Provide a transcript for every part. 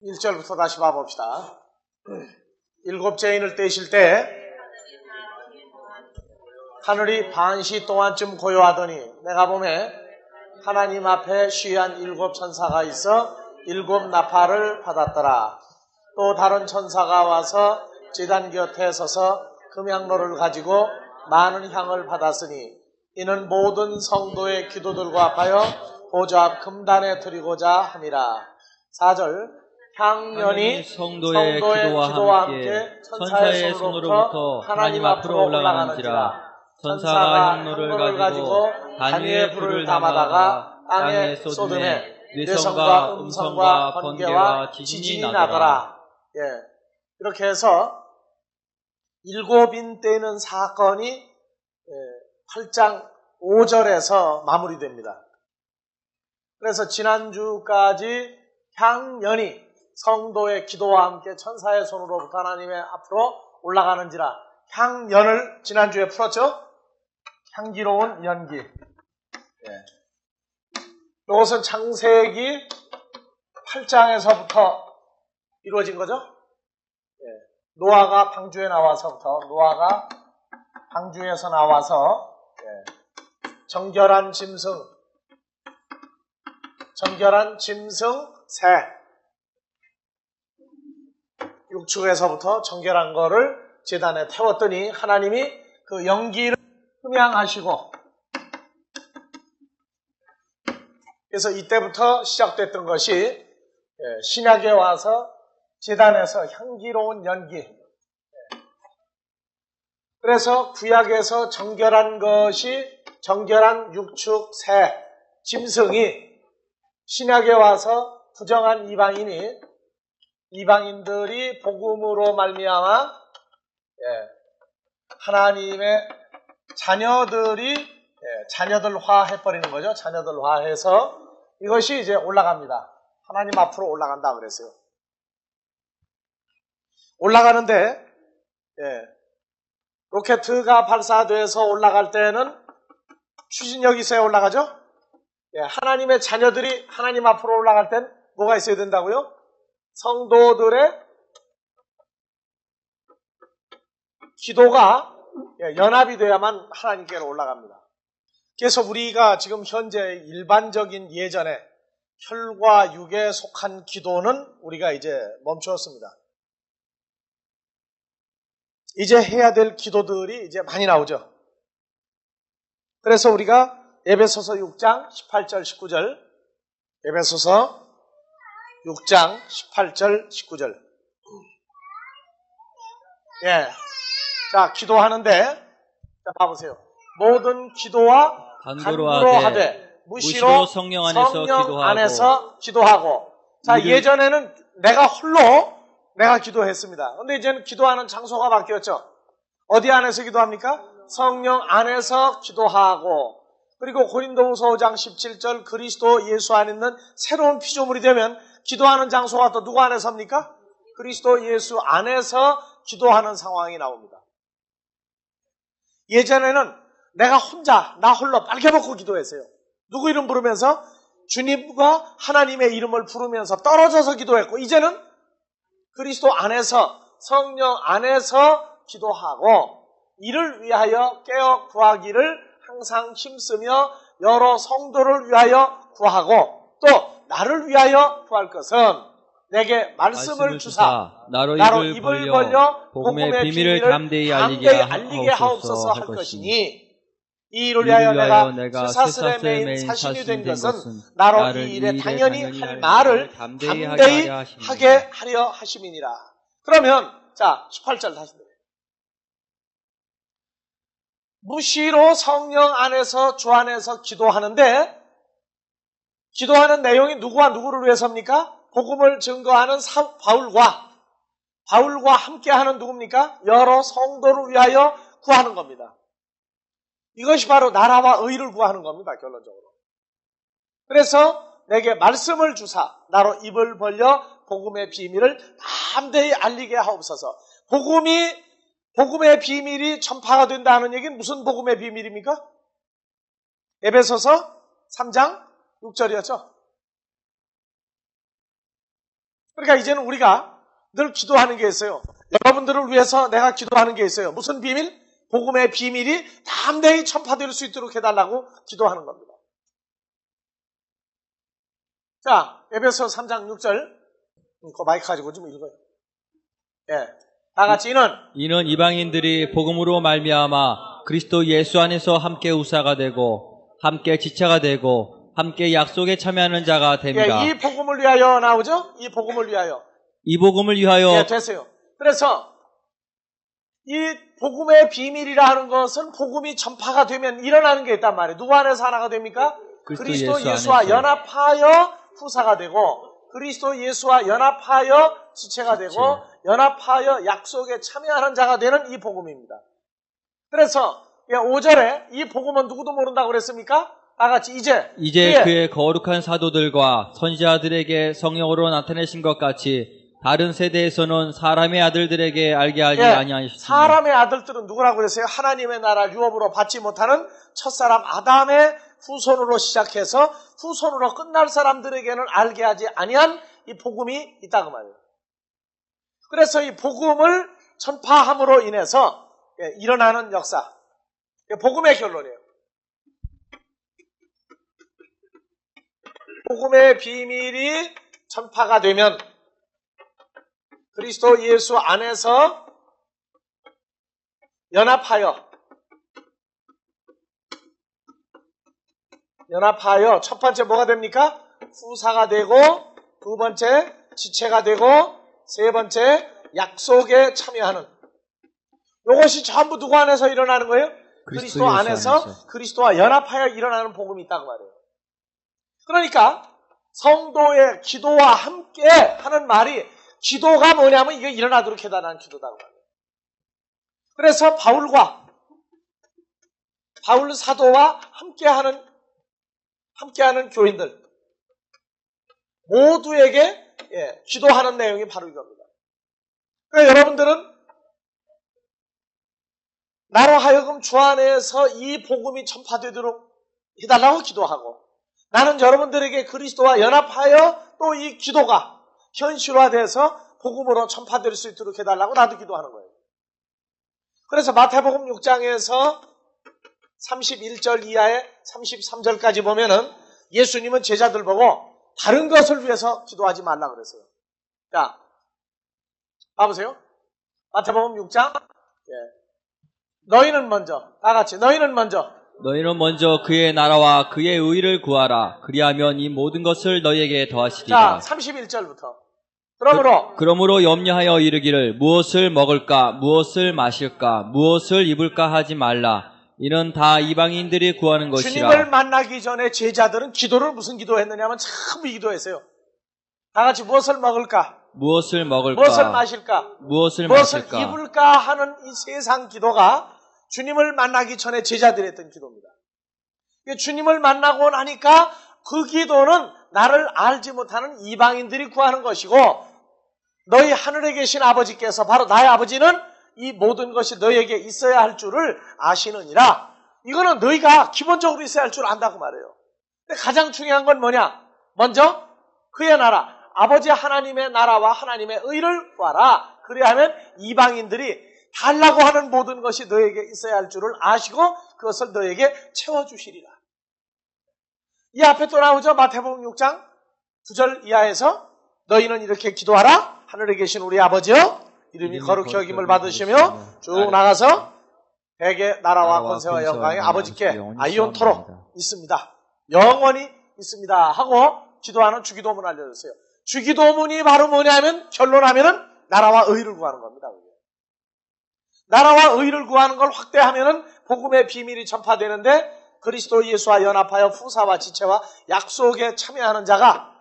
1절부터 다시 봐봅시다. 일곱째 인을 떼실 때 하늘이 반시 동안쯤 고요하더니 내가 보매 하나님 앞에 쉬한 7 천사가 있어 7 나팔을 받았더라. 또 다른 천사가 와서 제단 곁에 서서 금향로를 가지고 많은 향을 받았으니 이는 모든 성도의 기도들과 합하여 보좌 앞 금단에 드리고자 함이라. 4절 향연이 성도의 기도와 함께 천사의 손으로부터 하나님 앞으로 올라가는지라. 천사가 향로를 가지고 단위의 불을 담아다가 땅에 쏟음에 뇌성과 음성과 번개와 지진이 나더라. 이렇게 해서 7인 떼는 사건이 8장 5절에서 마무리됩니다. 그래서 지난주까지 향연이 성도의 기도와 함께 천사의 손으로부터 하나님의 앞으로 올라가는지라. 향연을 지난주에 풀었죠? 향기로운 연기. 이것은 창세기 8장에서부터 이루어진 거죠? 노아가 방주에 나와서부터, 노아가 방주에서 나와서 정결한 짐승 새 육축에서부터 정결한 거를 제단에 태웠더니 하나님이 그 연기를 흠양하시고, 그래서 이때부터 시작됐던 것이 신약에 와서 제단에서 향기로운 연기. 그래서 구약에서 정결한 것이 정결한 육축 새 짐승이 신약에 와서 부정한 이방인들이 복음으로 말미암아 하나님의 자녀들화 해버리는 거죠. 자녀들화해서 이것이 이제 올라갑니다. 하나님 앞으로 올라간다 그랬어요. 올라가는데 로켓가 발사돼서 올라갈 때는 추진력이 있어야 올라가죠. 하나님의 자녀들이 하나님 앞으로 올라갈 땐 뭐가 있어야 된다고요? 성도들의 기도가 연합이 돼야만 하나님께로 올라갑니다. 그래서 우리가 지금 현재 일반적인 예전에 혈과 육에 속한 기도는 우리가 이제 멈추었습니다. 이제 해야 될 기도들이 이제 많이 나오죠. 그래서 우리가 에베소서 6장 18절 19절, 에베소서 6장 18절 19절. 자, 기도하는데, 자, 봐보세요. 모든 기도와 간구로 하되 무시로 성령 안에서 기도하고. 자, 예전에는 내가 홀로 내가 기도했습니다. 근데 이제는 기도하는 장소가 바뀌었죠. 어디 안에서 기도합니까? 성령 안에서 기도하고. 그리고 고린도후서 5장 17절 그리스도 예수 안에 있는 새로운 피조물이 되면 기도하는 장소가 또 누구 안에서 합니까? 그리스도 예수 안에서 기도하는 상황이 나옵니다. 예전에는 내가 혼자 나 홀로 빨개벗고 기도했어요. 누구 이름 부르면서? 주님과 하나님의 이름을 부르면서 떨어져서 기도했고, 이제는 그리스도 안에서 성령 안에서 기도하고, 이를 위하여 깨어 구하기를 항상 힘쓰며 여러 성도를 위하여 구하고, 또 나를 위하여 구할 것은 내게 말씀을 주사 나로 입을 벌려 복음의 비밀을 담대히 알리게 하옵소서 할 것이니, 이 일을 위하여 내가 쇠사슬에 매인 사신이 된 것은 나로 이 일에 당연히 할 말을 담대히 하게 하려 하심이니라. 그러면 자 18절 다시 무시로 성령 안에서 주 안에서 기도하는데, 기도하는 내용이 누구와 누구를 위해서입니까? 복음을 증거하는 바울과 함께하는 누굽니까? 여러 성도를 위하여 구하는 겁니다. 이것이 바로 나라와 의를 구하는 겁니다. 결론적으로. 그래서 내게 말씀을 주사 나로 입을 벌려 복음의 비밀을 담대히 알리게 하옵소서. 복음의 비밀이 전파가 된다는 얘기는 무슨 복음의 비밀입니까? 에베소서 3장 6절이었죠. 그러니까 이제는 우리가 늘 기도하는 게 있어요. 여러분들을 위해서 내가 기도하는 게 있어요. 무슨 비밀? 복음의 비밀이 담대히 전파될 수 있도록 해달라고 기도하는 겁니다. 자, 에베소 3장 6절. 그 마이크 가지고 좀 읽어요. 예. 다 같이 이는 이방인들이 복음으로 말미암아 그리스도 예수 안에서 함께 우사가 되고 함께 지체가 되고 함께 약속에 참여하는 자가 됩니다. 예, 이 복음을 위하여 나오죠? 이 복음을 위하여. 이 복음을 위하여. 예, 됐어요. 그래서 이 복음의 비밀이라 하는 것은 복음이 전파가 되면 일어나는 게 있단 말이에요. 누구 안에서 하나가 됩니까? 그리스도 예수와 안에서. 연합하여 후사가 되고 그리스도 예수와 연합하여 지체가 되고 연합하여 약속에 참여하는 자가 되는 이 복음입니다. 그래서 5절에 이 복음은 누구도 모른다고 그랬습니까? 다 같이 이제 그의 거룩한 사도들과 선지자들에게 성령으로 나타내신 것 같이 다른 세대에서는 사람의 아들들에게 알게 하지 아니하셨습니다. 사람의 아들들은 누구라고 그랬어요? 하나님의 나라 유업으로 받지 못하는 첫사람 아담의 후손으로 시작해서 후손으로 끝날 사람들에게는 알게 하지 아니한 이 복음이 있다고 말이에요. 그래서 이 복음을 전파함으로 인해서 일어나는 역사, 복음의 결론이에요. 복음의 비밀이 전파가 되면 그리스도 예수 안에서 연합하여 첫 번째 뭐가 됩니까? 후사가 되고 두 번째 지체가 되고 세 번째 약속에 참여하는 이것이 전부 누구 안에서 일어나는 거예요? 그리스도 안에서 그리스도와 연합하여 일어나는 복음이 있다고 말해요. 그러니까 성도의 기도와 함께 하는 말이 기도가 뭐냐면 이게 일어나도록 해달라는 기도다고 말해요. 그래서 바울 사도와 함께하는 교인들 모두에게 기도하는 내용이 바로 이겁니다. 그러니까 여러분들은 나로 하여금 주 안에서 이 복음이 전파되도록 해달라고 기도하고 나는 여러분들에게 그리스도와 연합하여 또 이 기도가 현실화돼서 복음으로 전파될 수 있도록 해달라고 나도 기도하는 거예요. 그래서 마태복음 6장에서 31절 이하에 33절까지 보면은 예수님은 제자들 보고 다른 것을 위해서 기도하지 말라 그랬어요. 자, 봐보세요. 마태복음 6장. 너희는 먼저, 다 같이 너희는 먼저 그의 나라와 그의 의를 구하라. 그리하면 이 모든 것을 너희에게 더하시리라. 자, 31절부터. 그러므로 염려하여 이르기를 무엇을 먹을까, 무엇을 마실까, 무엇을 입을까 하지 말라. 이는 다 이방인들이 구하는 것이라. 주님을 만나기 전에 제자들은 기도를 무슨 기도했느냐면 참 기도했어요. 다 같이 무엇을 먹을까, 무엇을 마실까, 무엇을 입을까 하는 이 세상 기도가 주님을 만나기 전에 제자들이 했던 기도입니다. 주님을 만나고 나니까 그 기도는 나를 알지 못하는 이방인들이 구하는 것이고 너희 하늘에 계신 아버지께서 바로 나의 아버지는 이 모든 것이 너희에게 있어야 할 줄을 아시느니라. 이거는 너희가 기본적으로 있어야 할 줄 안다고 말해요. 근데 가장 중요한 건 뭐냐? 먼저 그의 나라, 아버지 하나님의 나라와 하나님의 의를 구하라. 그리하면 이방인들이 달라고 하는 모든 것이 너에게 있어야 할 줄을 아시고 그것을 너에게 채워주시리라. 이 앞에 또 나오죠. 마태복음 6장 9절 이하에서 너희는 이렇게 기도하라. 하늘에 계신 우리 아버지여 이름이 거룩히 여김을 받으시며 쭉 나가서 백의 나라와 권세와 영광이 아버지께 아이온토록 있습니다. 영원히 있습니다. 하고 기도하는 주기도문 알려주세요. 주기도문이 바로 뭐냐면 결론하면은 나라와 의를 구하는 겁니다. 나라와 의를 구하는 걸 확대하면은 복음의 비밀이 전파되는데 그리스도 예수와 연합하여 후사와 지체와 약속에 참여하는 자가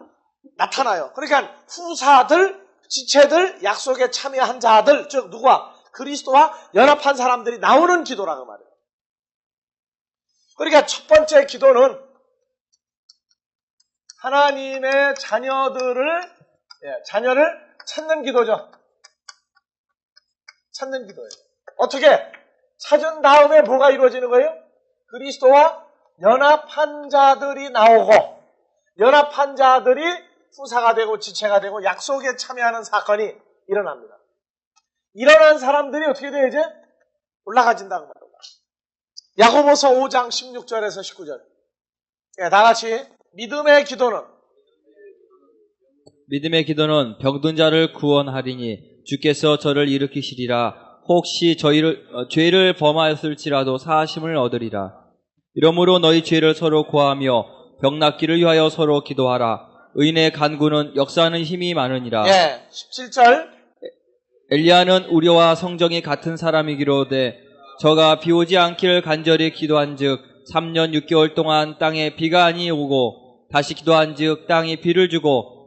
나타나요. 그러니까 후사들, 지체들, 약속에 참여한 자들, 즉 누구와? 그리스도와 연합한 사람들이 나오는 기도라고 말해요. 그러니까 첫 번째 기도는 하나님의 자녀를 찾는 기도죠. 찾는 기도예요. 어떻게? 찾은 다음에 뭐가 이루어지는 거예요? 그리스도와 연합한 자들이 나오고 연합한 자들이 후사가 되고 지체가 되고 약속에 참여하는 사건이 일어납니다. 일어난 사람들이 어떻게 돼요 이제? 올라가진다고 말합니다. 야고보서 5장 16절에서 19절. 예, 다 같이 믿음의 기도는 병든 자를 구원하리니 주께서 저를 일으키시리라. 혹시 죄를 범하였을지라도 사하심을 얻으리라. 이러므로 너희 죄를 서로 고하며 병 낫기를 위하여 서로 기도하라. 의인의 간구는 역사하는 힘이 많으니라. 예, 17절. 엘리야는 우리와 성정이 같은 사람이기로되 저가 비 오지 않기를 간절히 기도한즉 3년 6개월 동안 땅에 비가 아니 오고 다시 기도한즉 땅이 비를 주고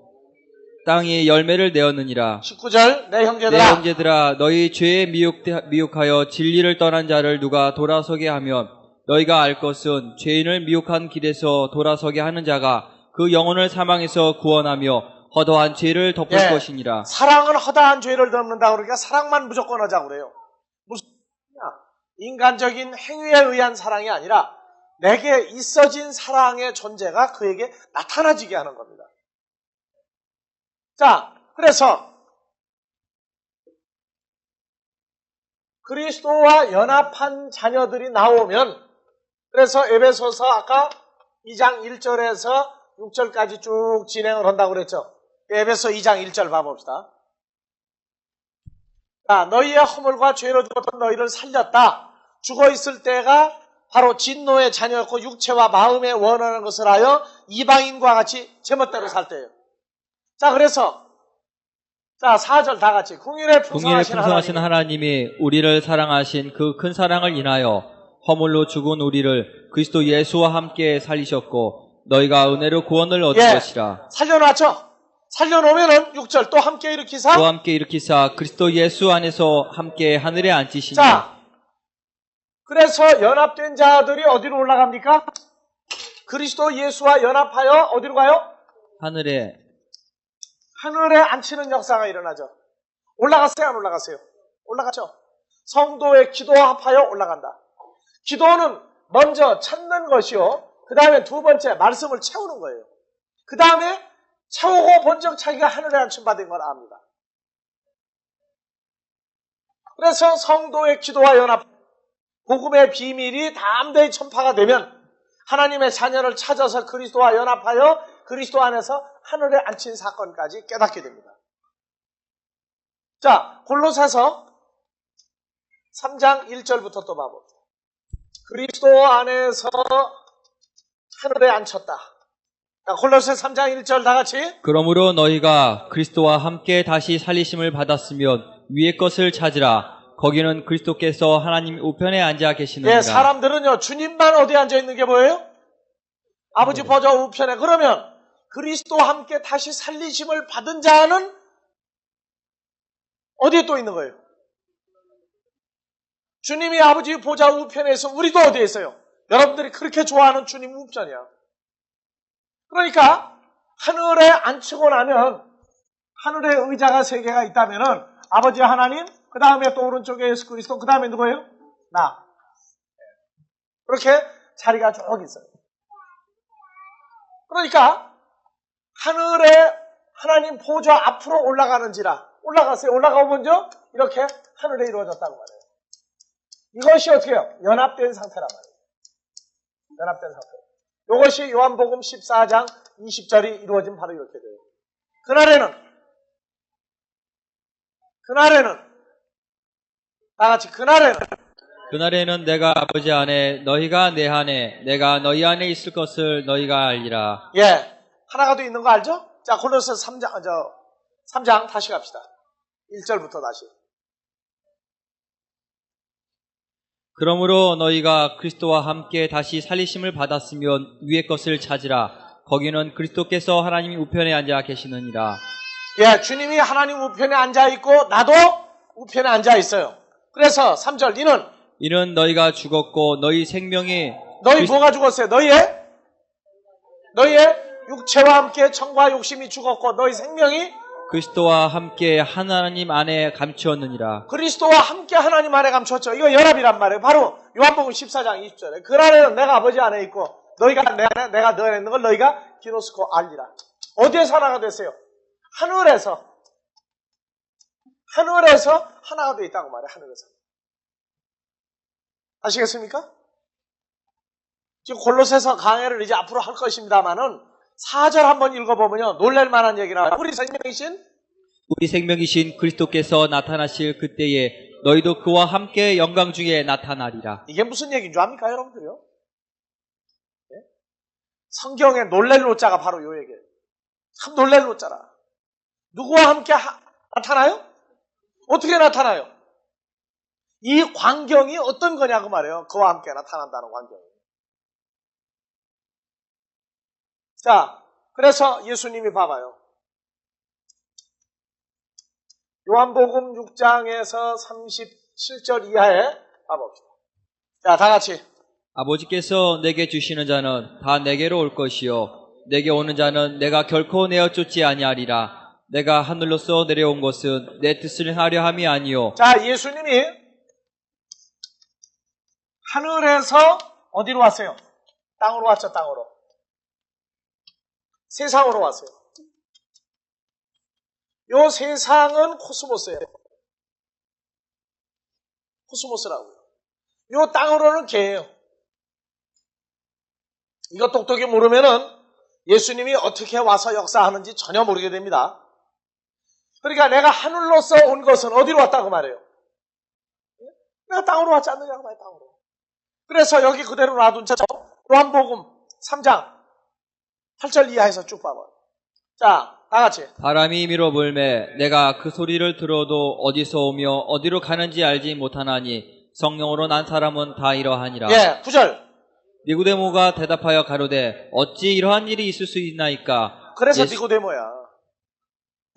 땅이 열매를 내었느니라. 19절. 내 형제들아 너희 죄에 미혹하여 진리를 떠난 자를 누가 돌아서게 하면 너희가 알 것은 죄인을 미혹한 길에서 돌아서게 하는 자가 그 영혼을 사망에서 구원하며 허다한 죄를 덮을 것이니라. 사랑은 허다한 죄를 덮는다 그러니까 사랑만 무조건 하자고 그래요. 무슨 인간적인 행위에 의한 사랑이 아니라 내게 있어진 사랑의 존재가 그에게 나타나지게 하는 겁니다. 자, 그래서 그리스도와 연합한 자녀들이 나오면 그래서 에베소서 아까 2장 1절에서 6절까지 쭉 진행을 한다고 그랬죠. 에베소 2장 1절 봐봅시다. 자, 너희의 허물과 죄로 죽었던 너희를 살렸다. 죽어있을 때가 바로 진노의 자녀였고 육체와 마음에 원하는 것을 하여 이방인과 같이 제멋대로 살 때예요. 자, 그래서 4절 다 같이 궁일에 풍성하신 하나님이 우리를 사랑하신 그 큰 사랑을 인하여 허물로 죽은 우리를 그리스도 예수와 함께 살리셨고 너희가 은혜로 구원을 얻은 것이라. 살려놨죠? 살려놓으면은 6절 또 함께 일으키사 그리스도 예수 안에서 함께 하늘에 앉히시니. 자, 그래서 연합된 자들이 어디로 올라갑니까? 그리스도 예수와 연합하여 어디로 가요? 하늘에 앉히는 역사가 일어나죠. 올라갔어요, 안 올라갔어요? 올라갔죠. 성도의 기도와 합하여 올라간다. 기도는 먼저 찾는 것이요. 그 다음에 두 번째 말씀을 채우는 거예요. 그 다음에 채우고 본적 자기가 하늘에 앉힘받은 걸 압니다. 그래서 성도의 기도와 연합, 복음의 비밀이 담대히 전파가 되면 하나님의 자녀를 찾아서 그리스도와 연합하여 그리스도 안에서 하늘에 앉힌 사건까지 깨닫게 됩니다. 자, 골로새서 3장 1절부터 또 봐봅시다. 그리스도 안에서 하늘에 앉혔다. 골로새 3장 1절 다 같이. 그러므로 너희가 그리스도와 함께 다시 살리심을 받았으면 위의 것을 찾으라. 거기는 그리스도께서 하나님 우편에 앉아 계시느니라. 사람들은요 주님만 어디에 앉아 있는 게 뭐예요? 아버지 보좌 우편에. 그러면 그리스도와 함께 다시 살리심을 받은 자는 어디에 또 있는 거예요? 주님이 아버지 보좌 우편에 있어. 우리도 어디에 있어요? 여러분들이 그렇게 좋아하는 주님 우편이야. 그러니까 하늘에 앉히고 나면 하늘에 의자가 3개가 있다면은 아버지 하나님, 그 다음에 또 오른쪽에 예수 그리스도, 그 다음에 누구예요? 나. 그렇게 자리가 쭉 있어요. 그러니까 하늘에 하나님 보좌 앞으로 올라가는지라. 올라갔어요. 올라가고 먼저 이렇게 하늘에 이루어졌다고 말해요. 이것이 어떻게 해요? 연합된 상태란 말이에요. 연합된 상태. 이것이 요한복음 14장 20절이 이루어진 바로 이렇게 돼요. 그날에는 내가 아버지 안에 너희가 내 안에 내가 너희 안에 있을 것을 너희가 알리라. 하나가 더 있는 거 알죠? 자, 골로새 3장 다시 갑시다. 1절부터 다시. 그러므로 너희가 그리스도와 함께 다시 살리심을 받았으면 위의 것을 찾으라. 거기는 그리스도께서 하나님 우편에 앉아 계시느니라. 주님이 하나님 우편에 앉아 있고 나도 우편에 앉아 있어요. 그래서 3절 이는 너희가 죽었고 너희 생명이 뭐가 죽었어요? 너희의 육체와 함께 정과 욕심이 죽었고 너희 생명이 그리스도와 함께 하나님 안에 감추었느니라. 그리스도와 함께 하나님 안에 감추었죠. 이거 연합이란 말이에요. 바로 요한복음 14장 20절에 그날에는 내가 아버지 안에 있고 너희가 내 안에 내가 너 안에 있는 걸 너희가 기노스코 알리라. 어디에서 하나가 됐어요? 하늘에서. 하늘에서 하나가 되어 있다고 말해요. 하늘에서. 아시겠습니까? 지금 골로새서 강해를 이제 앞으로 할 것입니다만은 4절 한번 읽어보면요. 놀랄 만한 얘기나 우리 생명이신 그리스도께서 나타나실 그때에 너희도 그와 함께 영광 중에 나타나리라. 이게 무슨 얘기인 줄 압니까, 여러분들요? 네? 성경에 놀랄 노자가 바로 요 얘기예요. 참 놀랄 노자라. 누구와 함께 나타나요? 어떻게 나타나요? 이 광경이 어떤 거냐고 말해요. 그와 함께 나타난다는 광경이. 자, 그래서 예수님이 봐봐요. 요한복음 6장에서 37절 이하에 봐봅시다. 자, 다 같이. 아버지께서 내게 주시는 자는 다 내게로 올 것이요 내게 오는 자는 내가 결코 내어 쫓지 아니하리라. 내가 하늘로서 내려온 것은 내 뜻을 하려 함이 아니요. 자, 예수님이 하늘에서 어디로 왔어요? 땅으로 왔죠, 땅으로. 세상으로 왔어요. 요 세상은 코스모스예요. 코스모스라고요. 요 땅으로는 개예요. 이거 똑똑히 모르면은 예수님이 어떻게 와서 역사하는지 전혀 모르게 됩니다. 그러니까 내가 하늘로서 온 것은 어디로 왔다고 말해요? 내가 땅으로 왔지 않느냐고 말해요, 땅으로. 그래서 여기 그대로 놔둔 채 요한복음 3장 8절 이하에서 쭉 봐봐요. 자, 다 같이. 바람이 밀어 불매 내가 그 소리를 들어도 어디서 오며 어디로 가는지 알지 못하나니 성령으로 난 사람은 다 이러하니라. 예, 9절. 니고데모가 대답하여 가로되 어찌 이러한 일이 있을 수 있나이까. 그래서 니고데모야.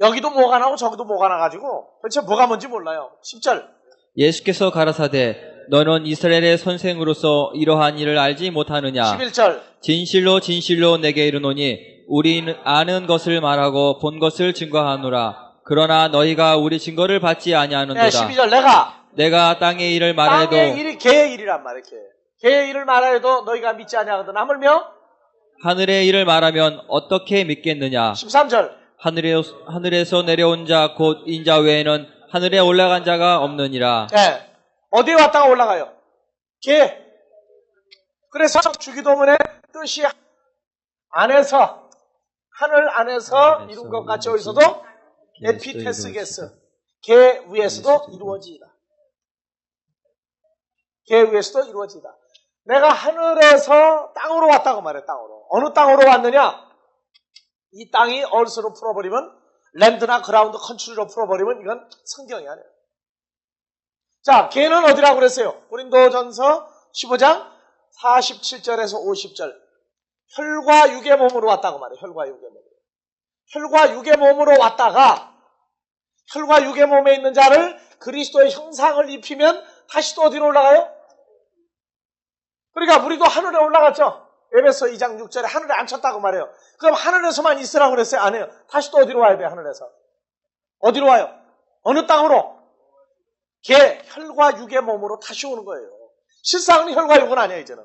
여기도 뭐가 나고 저기도 뭐가 나가지고 도대체 뭐가 뭔지 몰라요. 10절. 예수께서 가라사대 너는 이스라엘의 선생으로서 이러한 일을 알지 못하느냐. 11절. 진실로 진실로 내게 이르노니 우리는 아는 것을 말하고 본 것을 증거하노라. 그러나 너희가 우리 증거를 받지 아니하는도다. 네, 12절. 내가 땅의 일을 말하여도 땅의 일이 개의 일이란 말이에요. 개의 일을 말하여도 너희가 믿지 아니하거든. 하물며 하늘의 일을 말하면 어떻게 믿겠느냐. 13절. 하늘에서 내려온 자 곧 인자 외에는 하늘에 올라간 자가 없느니라. 네. 어디에 왔다가 올라가요? 개. 그래서 주기도문의 뜻이 안에서, 하늘 안에서 이룬 것 같이 어디서도 에피테스게스, 개 위에서도 이루어지다. 개 위에서도 이루어지다. 내가 하늘에서 땅으로 왔다고 말해, 땅으로. 어느 땅으로 왔느냐? 이 땅이 얼스로 풀어버리면, 랜드나 그라운드 컨트리로 풀어버리면 이건 성경이 아니에요. 자, 개는 어디라고 그랬어요? 고린도전서 15장 47절에서 50절. 혈과 육의 몸으로 왔다고 말해요. 혈과 육의 몸으로. 혈과 육의 몸으로 왔다가 혈과 육의 몸에 있는 자를 그리스도의 형상을 입히면 다시 또 어디로 올라가요? 그러니까 우리도 하늘에 올라갔죠. 에베소 2장 6절에 하늘에 앉혔다고 말해요. 그럼 하늘에서만 있으라고 그랬어요? 아니에요. 다시 또 어디로 와야 돼요? 하늘에서. 어디로 와요? 어느 땅으로? 개, 혈과 육의 몸으로 다시 오는 거예요. 실상은 혈과 육은 아니에요, 이제는.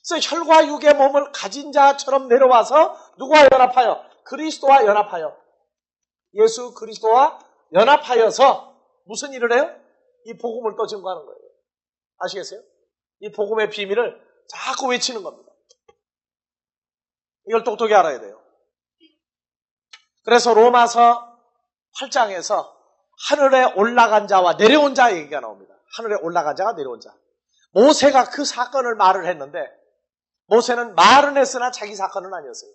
그래서 혈과 육의 몸을 가진 자처럼 내려와서 누구와 연합하여? 그리스도와 연합하여. 예수 그리스도와 연합하여서 무슨 일을 해요? 이 복음을 또 증거하는 거예요. 아시겠어요? 이 복음의 비밀을 자꾸 외치는 겁니다. 이걸 똑똑히 알아야 돼요. 그래서 로마서 8장에서 하늘에 올라간 자와 내려온 자 얘기가 나옵니다. 하늘에 올라간 자가 내려온 자. 모세가 그 사건을 말을 했는데 모세는 말은 했으나 자기 사건은 아니었어요.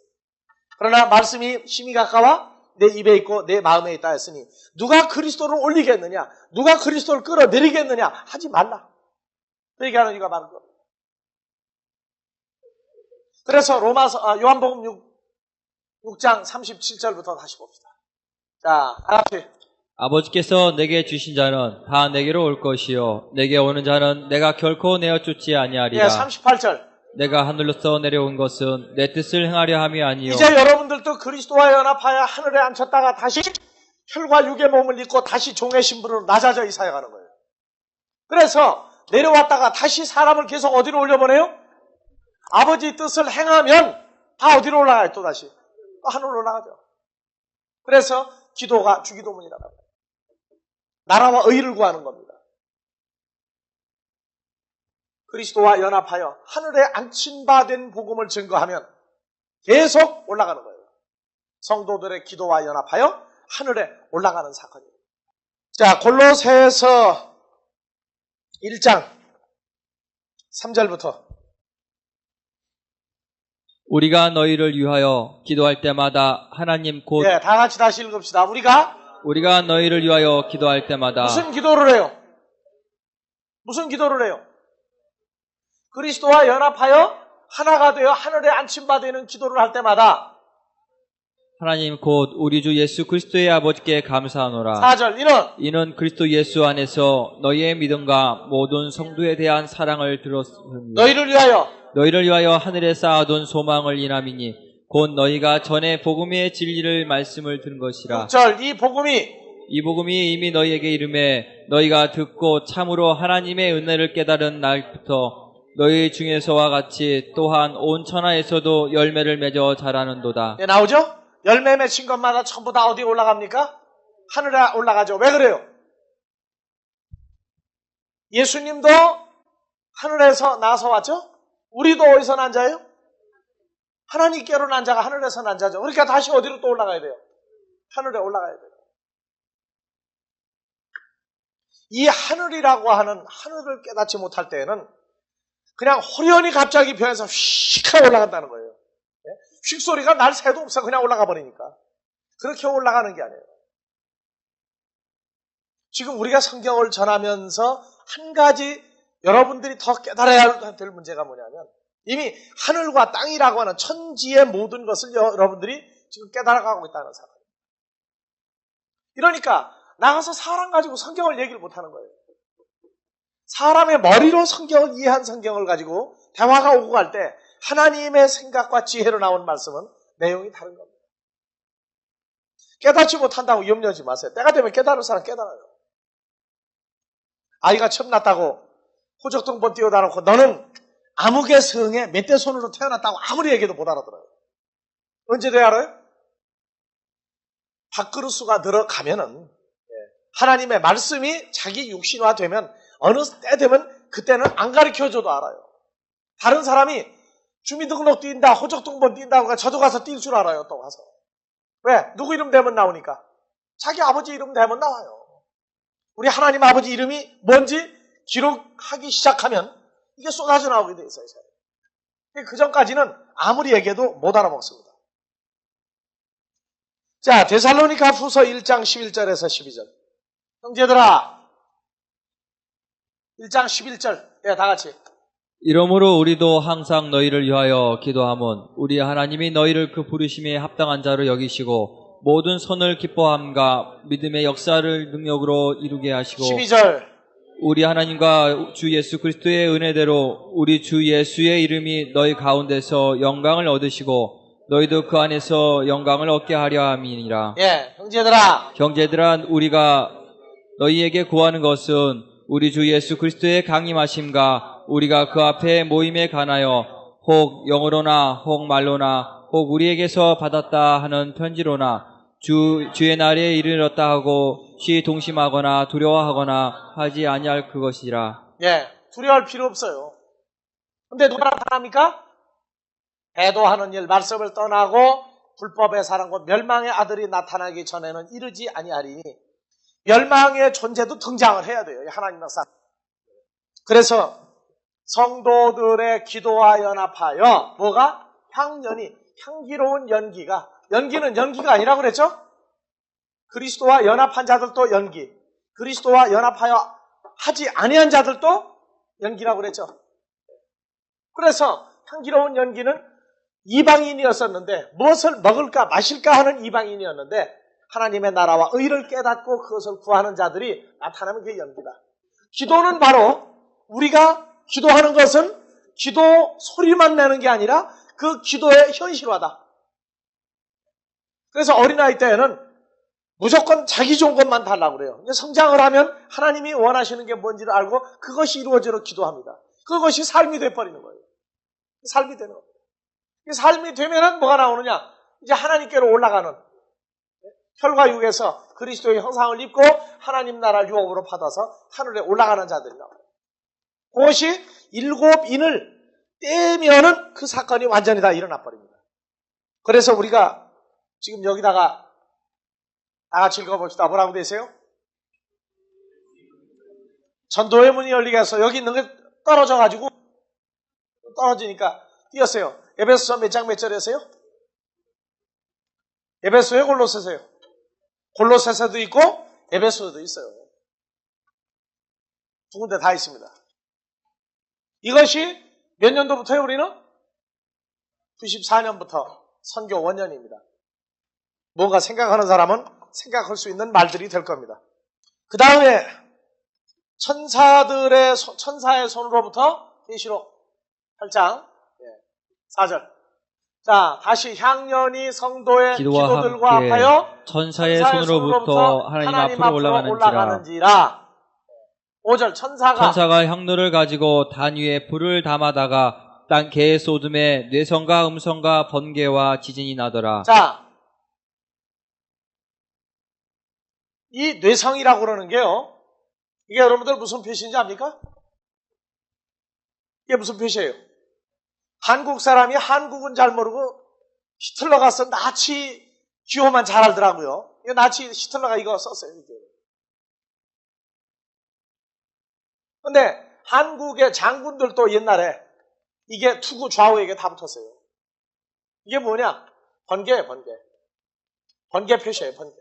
그러나 말씀이 심히 가까워 내 입에 있고 내 마음에 있다 했으니 누가 그리스도를 올리겠느냐? 누가 그리스도를 끌어내리겠느냐? 하지 말라. 그 얘기하는 이가 많은 겁니다. 그래서 요한복음 6장 37절부터 다시 봅시다. 자, 같이. 아버지께서 내게 주신 자는 다 내게로 올 것이요 내게 오는 자는 내가 결코 내어 쫓지 아니하리라. 예, 38절. 내가 하늘로서 내려온 것은 내 뜻을 행하려 함이 아니요. 이제 여러분들도 그리스도와 연합하여 하늘에 앉혔다가 다시 혈과 육의 몸을 입고 다시 종의 신분으로 낮아져 이사해가는 거예요. 그래서 내려왔다가 다시 사람을 계속 어디로 올려보내요? 아버지 뜻을 행하면 다 어디로 올라가요? 또 다시 또 하늘로 올라가죠. 그래서 기도가 주기도문이라고 합니다. 나라와 의를 구하는 겁니다. 그리스도와 연합하여 하늘에 안친 바 된 복음을 증거하면 계속 올라가는 거예요. 성도들의 기도와 연합하여 하늘에 올라가는 사건입니다. 자, 골로새서 1장 3절부터 우리가 너희를 위하여 기도할 때마다 하나님 곧 다 같이 다시 읽읍시다. 우리가 너희를 위하여 기도할 때마다 무슨 기도를 해요? 무슨 기도를 해요? 그리스도와 연합하여 하나가 되어 하늘에 안침받는 기도를 할 때마다 하나님 곧 우리 주 예수 그리스도의 아버지께 감사하노라. 4절 이는 그리스도 예수 안에서 너희의 믿음과 모든 성도에 대한 사랑을 들었으니 너희를 위하여 하늘에 쌓아둔 소망을 인함이니 곧 너희가 전에 복음의 진리를 말씀을 들은 것이라. 6절 이 복음이 이미 너희에게 이름에 너희가 듣고 참으로 하나님의 은혜를 깨달은 날부터 너희 중에서와 같이 또한 온 천하에서도 열매를 맺어 자라는도다. 나오죠? 열매 맺힌 것마다 전부 다 어디에 올라갑니까? 하늘에 올라가죠. 왜 그래요? 예수님도 하늘에서 나서 왔죠? 우리도 어디서 난 자예요? 하나님께로 난 자가 하늘에서 난 자죠. 그러니까 다시 어디로 또 올라가야 돼요? 하늘에 올라가야 돼요. 이 하늘이라고 하는 하늘을 깨닫지 못할 때에는 그냥 호련히 갑자기 변해서 휙 하고 올라간다는 거예요. 휙 소리가 날 새도 없어 그냥 올라가 버리니까. 그렇게 올라가는 게 아니에요. 지금 우리가 성경을 전하면서 한 가지 여러분들이 더 깨달아야 될 문제가 뭐냐면 이미 하늘과 땅이라고 하는 천지의 모든 것을 여러분들이 지금 깨달아가고 있다는 사실입니다. 이러니까 나가서 사람 가지고 성경을 얘기를 못하는 거예요. 사람의 머리로 성경을 이해한 성경을 가지고 대화가 오고 갈 때 하나님의 생각과 지혜로 나온 말씀은 내용이 다른 겁니다. 깨닫지 못한다고 염려하지 마세요. 때가 되면 깨달을 사람 깨달아요. 아이가 처음 낳았다고 호적동본 띄워다 놓고 너는 아무개 성에 멧돼 손으로 태어났다고 아무리 얘기해도 못 알아들어요. 언제 돼야 알아요? 밥그릇수가 들어가면은 하나님의 말씀이 자기 육신화 되면 어느 때 되면 그때는 안 가르쳐줘도 알아요. 다른 사람이 주민등록 띈다, 호적동본 띈다고 저도 가서 뛸 줄 알아요. 또 가서. 왜? 누구 이름 대면 나오니까. 자기 아버지 이름 대면 나와요. 우리 하나님 아버지 이름이 뭔지 기록하기 시작하면 이게 쏟아져 나오게 돼 있어요. 그 전까지는 아무리 얘기해도 못 알아먹습니다. 자, 데살로니가 후서 1장 11절에서 12절. 형제들아, 1장 11절. 다 같이. 이러므로 우리도 항상 너희를 위하여 기도하면 우리 하나님이 너희를 그 부르심에 합당한 자로 여기시고 모든 선을 기뻐함과 믿음의 역사를 능력으로 이루게 하시고 12절. 우리 하나님과 주 예수 그리스도의 은혜대로 우리 주 예수의 이름이 너희 가운데서 영광을 얻으시고 너희도 그 안에서 영광을 얻게 하려 함이니라. 형제들아 우리가 너희에게 구하는 것은 우리 주 예수 그리스도의 강림하심과 우리가 그 앞에 모임에 관하여 혹 영어로나 혹 말로나 혹 우리에게서 받았다 하는 편지로나 주의 날에 이르렀다 하고 시동심하거나 두려워하거나 하지 아니할 그것이라. 두려워할 필요 없어요. 근데 누가 나타납니까? 배도하는 일, 말씀을 떠나고 불법의 사랑과 멸망의 아들이 나타나기 전에는 이르지 아니하리니 멸망의 존재도 등장을 해야 돼요. 하나님 역사. 그래서 성도들의 기도와 연합하여 뭐가? 향기로운 연기는 연기가 아니라고 그랬죠? 그리스도와 연합한 자들도 연기, 그리스도와 연합하여 하지 아니한 자들도 연기라고 그랬죠? 그래서 향기로운 연기는 이방인이었었는데 무엇을 먹을까 마실까 하는 이방인이었는데 하나님의 나라와 의를 깨닫고 그것을 구하는 자들이 나타나면 그게 연기다. 기도는 바로 우리가 기도하는 것은 기도 소리만 내는 게 아니라 그 기도의 현실화다. 그래서 어린아이 때에는 무조건 자기 좋은 것만 달라고 그래요. 성장을 하면 하나님이 원하시는 게 뭔지를 알고 그것이 이루어지도록 기도합니다. 그것이 삶이 돼버리는 거예요. 삶이 되는 겁니다. 삶이 되면은 뭐가 나오느냐? 이제 하나님께로 올라가는 혈과 육에서 그리스도의 형상을 입고 하나님 나라를 유업으로 받아서 하늘에 올라가는 자들이 나와요. 그것이 7인을 떼면은 그 사건이 완전히 다 일어나 버립니다. 그래서 우리가 지금 여기다가 다 같이 읽어봅시다. 뭐라고 되세요? 전도의 문이 열리게 해서 여기 있는 게 떨어져가지고 떨어지니까 뛰었어요. 에베소서 몇 장 몇 절에서요? 에베소에 골로새서요? 골로새서도 있고 에베소도 있어요. 두 군데 다 있습니다. 이것이 몇 년도부터요 우리는? 94년부터 선교 원년입니다. 뭔가 생각하는 사람은 생각할 수 있는 말들이 될 겁니다. 그 다음에 천사의 손으로부터 계시록 8장 4절. 자, 다시 향년이 성도의 기도들과 함께 하여 천사의 손으로부터 하나님 앞으로 올라가는지라. 5절 천사가 향로를 가지고 단 위에 불을 담아다가 땅 개의 쏟음에 뇌성과 음성과 번개와 지진이 나더라. 자, 이 뇌성이라고 그러는 게요. 이게 여러분들 무슨 표시인지 압니까? 이게 무슨 표시예요? 한국 사람이 한국은 잘 모르고 히틀러가 쓴 나치 기호만 잘 알더라고요. 이거 나치 히틀러가 이거 썼어요. 근데 한국의 장군들도 옛날에 이게 투구 좌우에게 다 붙었어요. 이게 뭐냐? 번개예요, 번개. 번개 표시예요, 번개.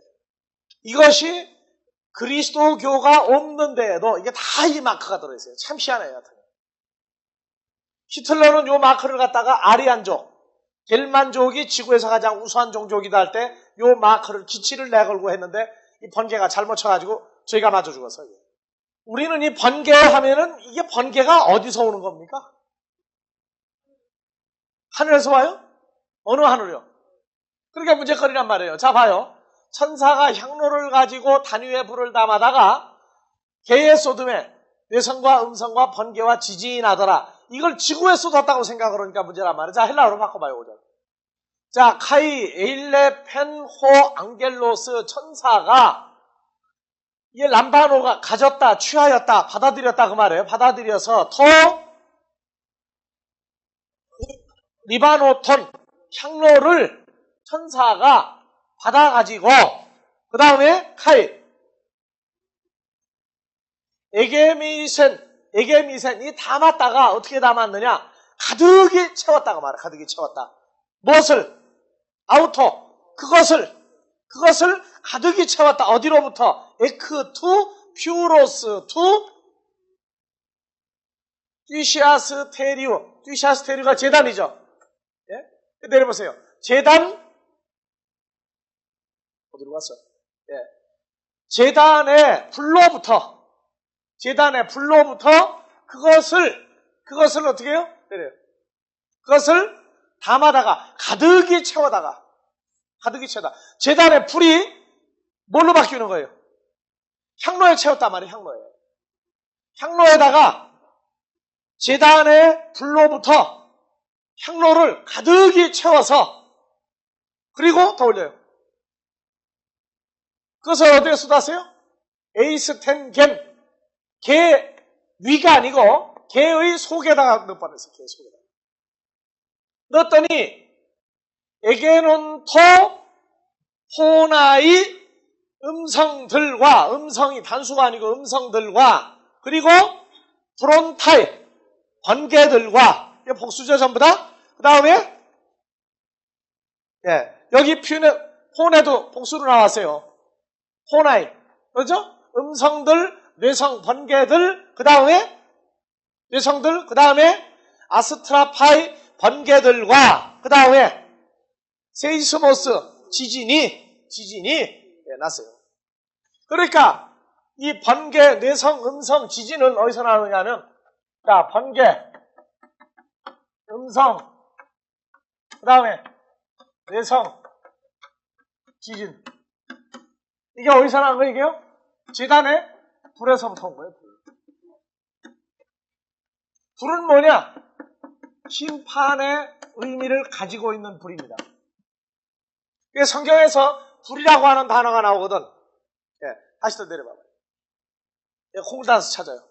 이것이 그리스도교가 없는 데에도 이게 다 이 마크가 들어있어요. 참 희한해요. 히틀러는 이 마크를 갖다가 아리안족, 겔만족이 지구에서 가장 우수한 종족이다 할 때 이 마크를 기치를 내걸고 했는데 이 번개가 잘못 쳐가지고 저희가 맞아 죽었어요. 우리는 이 번개 하면은 이게 번개가 어디서 오는 겁니까? 하늘에서 와요? 어느 하늘이요? 그러니까 문제거리란 말이에요. 자, 봐요. 천사가 향로를 가지고 단 위에 불을 담아다가 개의 쏟음에 뇌성과 음성과 번개와 지진이 나더라. 이걸 지구에 쏟았다고 생각을 하니까 문제란 말이에요. 자, 헬라어로 바꿔봐요. 5절. 자, 카이 에일레 펜호 앙겔로스 천사가 이게 람바노가 가졌다, 취하였다, 받아들였다 그 말이에요. 받아들여서 리바노톤 향로를 천사가 받아가지고 그 다음에 카이 에게미센이 담았다가 어떻게 담았느냐? 가득히 채웠다고 말해. 가득히 채웠다. 무엇을? 아우토. 그것을 가득히 채웠다. 어디로부터? 에크 투 퓨로스 투 듀시아스테리오. 듀시아스테리오가 제단이죠. 예? 내려보세요. 제단 어디로 갔어? 예. 제단의 불로부터 그것을 어떻게 해요? 그래요. 그것을 담아다가 가득히 채워다. 제단의 불이 뭘로 바뀌는 거예요? 향로에 채웠단 말이에요. 향로에다가 제단의 불로부터 향로를 가득히 채워서 그리고 더 올려요. 그것을 어디에 쏟았어요? 에이스텐겐 개 위가 아니고 개의 속에다가 넣어버렸어요. 개 속에다가 넣었더니 에게논토 호나이 음성들과 음성이 단수가 아니고 음성들과 그리고 브론타이 번개들과 이게 복수죠 전부 다. 그 다음에 여기 호네도 복수로 나왔어요. 호나이 그렇죠? 음성들 뇌성 번개들 그 다음에 뇌성들 그 다음에 아스트라파이 번개들과 그 다음에 세이스모스 지진이 났어요. 그러니까 이 번개 뇌성 음성 지진은 어디서 나오느냐면 자 번개 음성 그 다음에 뇌성 지진 이게 어디서 나온 거예요? 이게요? 제단의 불에서부터 온 거예요. 불은 뭐냐? 심판의 의미를 가지고 있는 불입니다. 성경에서 불이라고 하는 단어가 나오거든. 다시 또 내려봐봐요. 콩단서 찾아요.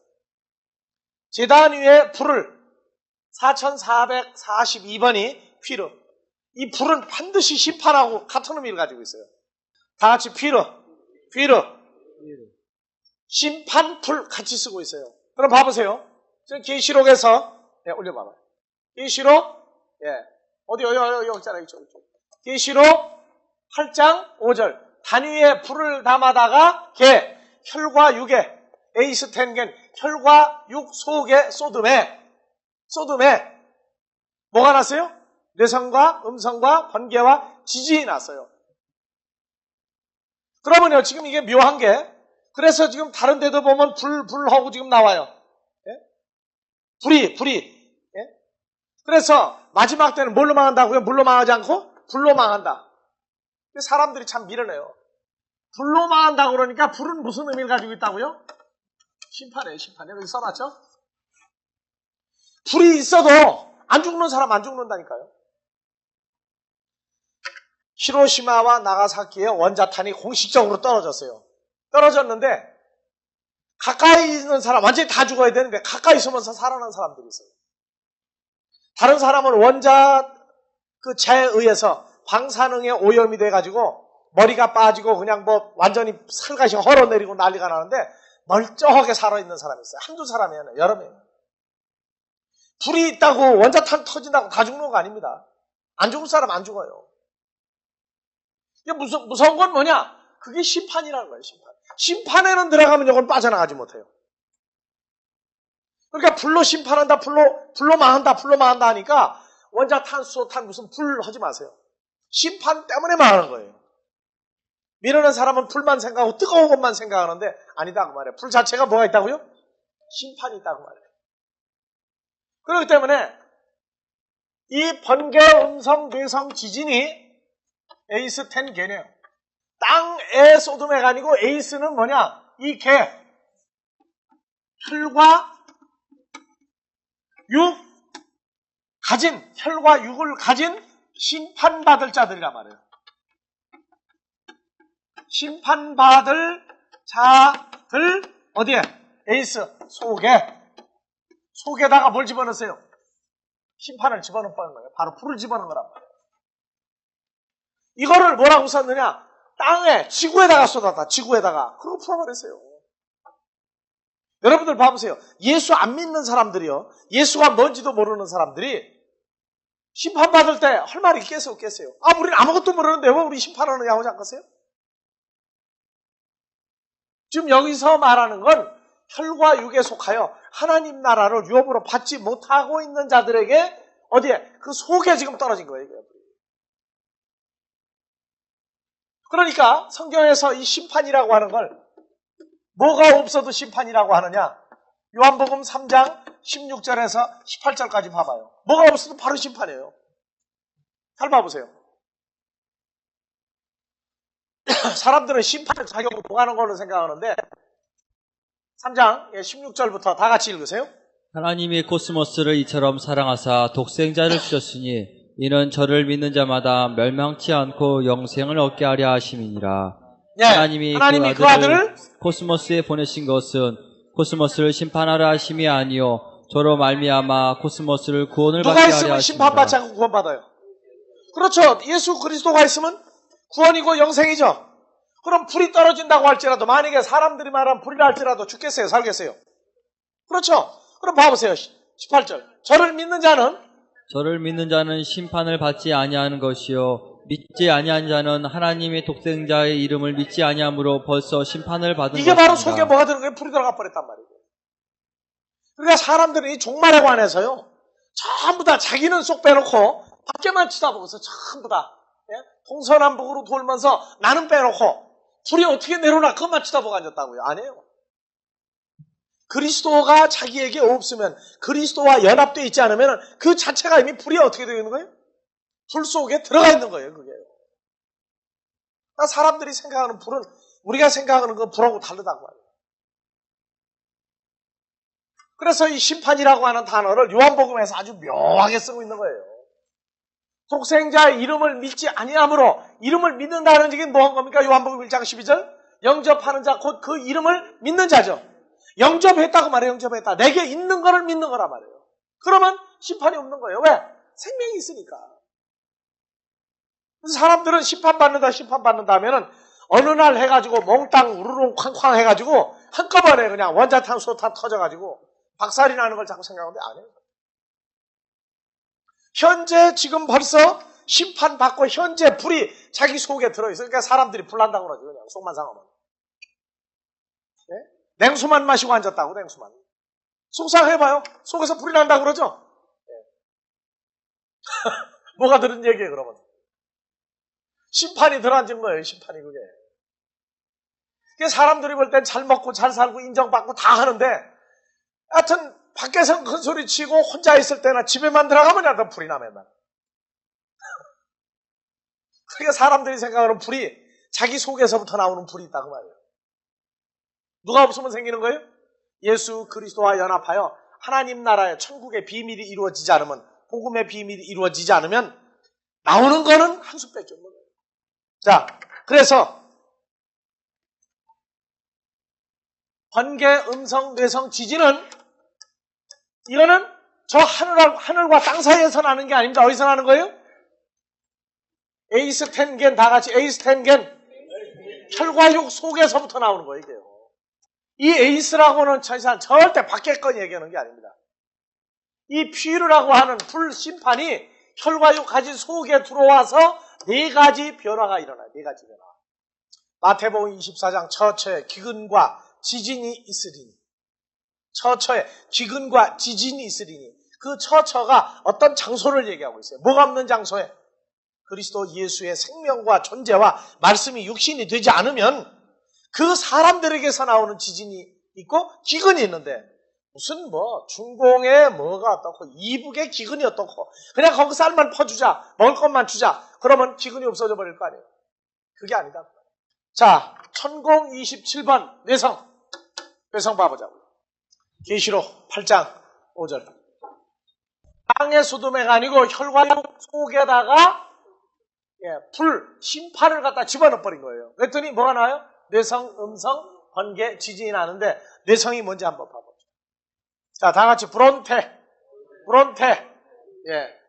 제단 위에 불을 4442번이 피르. 이 불은 반드시 심판하고 같은 의미를 가지고 있어요. 다 같이 피르. 심판, 불 같이 쓰고 있어요. 그럼 봐보세요. 계시록에서 올려봐봐요. 계시록 어디 여기 있잖아요. 이쪽. 계시록 8장 5절. 단 위에 불을 담아다가 혈과 육에 에이스텐겐 혈과 육 속에 소돔에 뭐가 났어요? 뇌성과 음성과 번개와 지진이 났어요. 그러면요, 지금 이게 묘한 게, 그래서 지금 다른 데도 보면 불하고 지금 나와요. 불이. 그래서 마지막 때는 뭘로 망한다고요? 물로 망하지 않고 불로 망한다. 사람들이 참 미련해요. 불로 망한다고 그러니까 불은 무슨 의미를 가지고 있다고요? 심판이에요, 심판. 여기 써놨죠? 불이 있어도 안 죽는 사람 안 죽는다니까요. 히로시마와 나가사키에 원자탄이 공식적으로 떨어졌어요. 떨어졌는데 가까이 있는 사람 완전히 다 죽어야 되는데 가까이 있으면서 살아난 사람들이 있어요. 다른 사람은 원자 그 재에 의해서 방사능에 오염이 돼가지고 머리가 빠지고 그냥 뭐 완전히 살갗이 헐어내리고 난리가 나는데 멀쩡하게 살아있는 사람이 있어요. 한두 사람이 아니라 여러 명이. 불이 있다고 원자탄 터진다고 다 죽는 거 아닙니다. 안 죽을 사람 안 죽어요. 이게 무서운 건 뭐냐? 그게 심판이라는 거예요, 심판. 심판에는 들어가면 이건 빠져나가지 못해요. 그러니까 불로 심판한다, 불로 망한다 하니까 원자탄, 수소탄 무슨 불 하지 마세요. 심판 때문에 망하는 거예요. 미루는 사람은 불만 생각하고 뜨거운 것만 생각하는데 아니다 그 말이에요. 불 자체가 뭐가 있다고요? 심판이 있다고 말이에요. 그렇기 때문에 이 번개, 음성, 뇌성, 지진이 에이스 10개네요. 땅에 소돔에가 아니고 에이스는 뭐냐? 이 혈과 육 혈과 육을 가진 심판받을 자들이란 말이에요. 심판받을 자들 어디에? 에이스 속에다가 뭘 집어넣으세요? 심판을 집어넣는 거예요. 바로 불을 집어넣는 거란 말이에요. 이거를 뭐라고 썼느냐? 땅에 지구에다가 쏟았다. 지구에다가. 그거 풀어버렸어요. 여러분들 봐보세요. 예수 안 믿는 사람들이요. 예수가 뭔지도 모르는 사람들이 심판받을 때 할 말이 있겠어요? 없겠어요? 우리는 아무것도 모르는데 왜 우리 심판하느냐고 하지 않겠어요? 지금 여기서 말하는 건 혈과 육에 속하여 하나님 나라를 유업으로 받지 못하고 있는 자들에게 어디에? 그 속에 지금 떨어진 거예요. 그러니까 성경에서 이 심판이라고 하는 걸 뭐가 없어도 심판이라고 하느냐? 요한복음 3장 16절에서 18절까지 봐봐요. 뭐가 없어도 바로 심판이에요. 잘 봐보세요. 사람들은 심판을 자격으로 동하는 걸로 생각하는데 3장 16절부터 다 같이 읽으세요. 하나님이 코스모스를 이처럼 사랑하사 독생자를 주셨으니 이는 저를 믿는 자마다 멸망치 않고 영생을 얻게 하려 하심이니라. 하나님이 그 아들을 코스모스에 보내신 것은 코스모스를 심판하려 하심이 아니요 저로 말미암아 코스모스를 구원을 받게 하려 하심이니라. 누가 있으면 심판받지 않고 구원받아요. 그렇죠. 예수 그리스도가 있으면 구원이고 영생이죠. 그럼 불이 떨어진다고 할지라도 만약에 사람들이 말하면 불이라 할지라도 죽겠어요? 살겠어요? 그렇죠. 그럼 봐보세요. 18절. 저를 믿는 자는 심판을 받지 아니하는 것이요 믿지 아니한 자는 하나님의 독생자의 이름을 믿지 아니함으로 벌써 심판을 받은 것입니다. 이게 바로 속에 뭐가 들어간 거예요? 불이 들어가 버렸단 말이에요. 그러니까 사람들이 이 종말에 관해서요. 전부 다 자기는 쏙 빼놓고 밖에만 쳐다보면서 전부 다 동서남북으로 돌면서 나는 빼놓고 불이 어떻게 내려오나 그것만 쳐다보고 앉았다고요. 아니에요. 그리스도가 자기에게 없으면 그리스도와 연합되어 있지 않으면 그 자체가 이미 불이 어떻게 되어 있는 거예요? 불 속에 들어가 있는 거예요. 그게. 사람들이 생각하는 불은 우리가 생각하는 그 불하고 다르다고 말이에요. 그래서 이 심판이라고 하는 단어를 요한복음에서 아주 묘하게 쓰고 있는 거예요. 독생자의 이름을 믿지 아니함으로 이름을 믿는다는 얘기는 뭐한 겁니까? 요한복음 1장 12절 영접하는 자 곧 그 이름을 믿는 자죠. 영접했다고 말해요. 영접했다. 내게 있는 거를 믿는 거란 말이에요. 그러면 심판이 없는 거예요. 왜? 생명이 있으니까. 그래서 사람들은 심판받는다 하면은 어느 날 해가지고 몽땅 우르르 쾅쾅 해가지고 한꺼번에 그냥 원자탄 수소탄 터져가지고 박살이 나는 걸 자꾸 생각하는데 아니에요. 현재 지금 벌써 심판받고 현재 불이 자기 속에 들어있어요. 그러니까 사람들이 불난다고 그러죠. 그냥 속만 상하면. 네? 냉수만 마시고 앉았다고 냉수만. 속상해봐요. 속에서 불이 난다고 그러죠. 네. 뭐가 들은 얘기예요 그러면. 심판이 들어앉은 거예요. 심판이 그게. 사람들이 볼 땐 잘 먹고 잘 살고 인정받고 다 하는데 하여튼 밖에서 큰 소리 치고 혼자 있을 때나 집에만 들어가면 약간 불이 나 맨날. 그러니까 사람들이 생각하는 불이 자기 속에서부터 나오는 불이 있다고 말이에요. 누가 없으면 생기는 거예요? 예수 그리스도와 연합하여 하나님 나라의 천국의 비밀이 이루어지지 않으면 복음의 비밀이 이루어지지 않으면 나오는 거는 한 숲밖에 없는 거예요. 자, 그래서 번개, 음성, 뇌성, 지진은 이거는 저 하늘과 땅 사이에서 나는 게 아닙니다. 어디서 나는 거예요? 에이스텐겐 다 같이 에이스텐겐 혈과육 속에서부터 나오는 거예요. 이게요. 이 에이스라고는 절대 밖에 건 얘기하는 게 아닙니다. 이 퓨르라고 하는 불심판이 혈과육 가진 속에 들어와서 네 가지 변화가 일어나요. 네 가지 변화. 마태복음 24장 처처에 기근과 지진이 있으리니 처처에 기근과 지진이 있으리니 그 처처가 어떤 장소를 얘기하고 있어요. 뭐가 없는 장소에 그리스도 예수의 생명과 존재와 말씀이 육신이 되지 않으면 그 사람들에게서 나오는 지진이 있고 기근이 있는데 무슨 뭐 중공에 뭐가 어떻고 이북에 기근이 어떻고 그냥 거기 쌀만 퍼주자 먹을 것만 주자 그러면 기근이 없어져 버릴 거 아니에요. 그게 아니다. 자, 천공 27번 뇌성 봐보자고요. 계시록 8장 5절. 땅의 소돔해가 아니고 혈과육 속에다가 불, 심판을 갖다 집어넣어 버린 거예요. 그랬더니 뭐가 나와요? 뇌성, 음성, 번개, 지진이 나는데 뇌성이 뭔지 한번 봐봅시다. 자, 다 같이 브론테,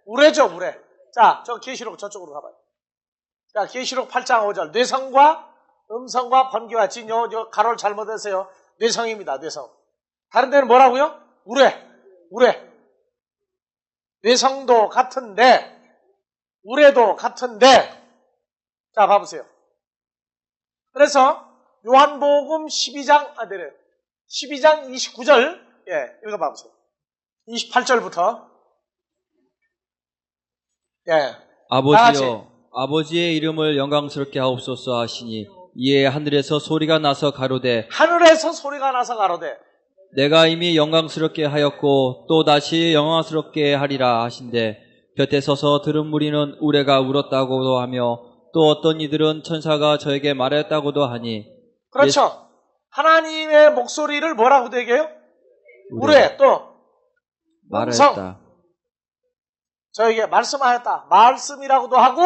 우레죠, 우레. 자, 저 계시록 저쪽으로 가봐요. 자, 계시록 8장 5절. 뇌성과 음성과 번개와 지진, 요 가로를 잘못했어요. 뇌성입니다, 뇌성. 다른 데는 뭐라고요? 우레. 뇌성도 같은데, 우레도 같은데, 자, 봐보세요. 그래서, 요한복음 12장 29절, 읽어봐보세요. 28절부터, 아버지여, 아버지의 이름을 영광스럽게 하옵소서 하시니, 이에 하늘에서 소리가 나서 가로되, 내가 이미 영광스럽게 하였고 또 다시 영광스럽게 하리라 하신대 곁에 서서 들은 무리는 우레가 울었다고도 하며 또 어떤 이들은 천사가 저에게 말했다고도 하니 그렇죠. 하나님의 목소리를 뭐라고 얘기해요? 우레 또 말했다. 저에게 말씀하였다. 말씀이라고도 하고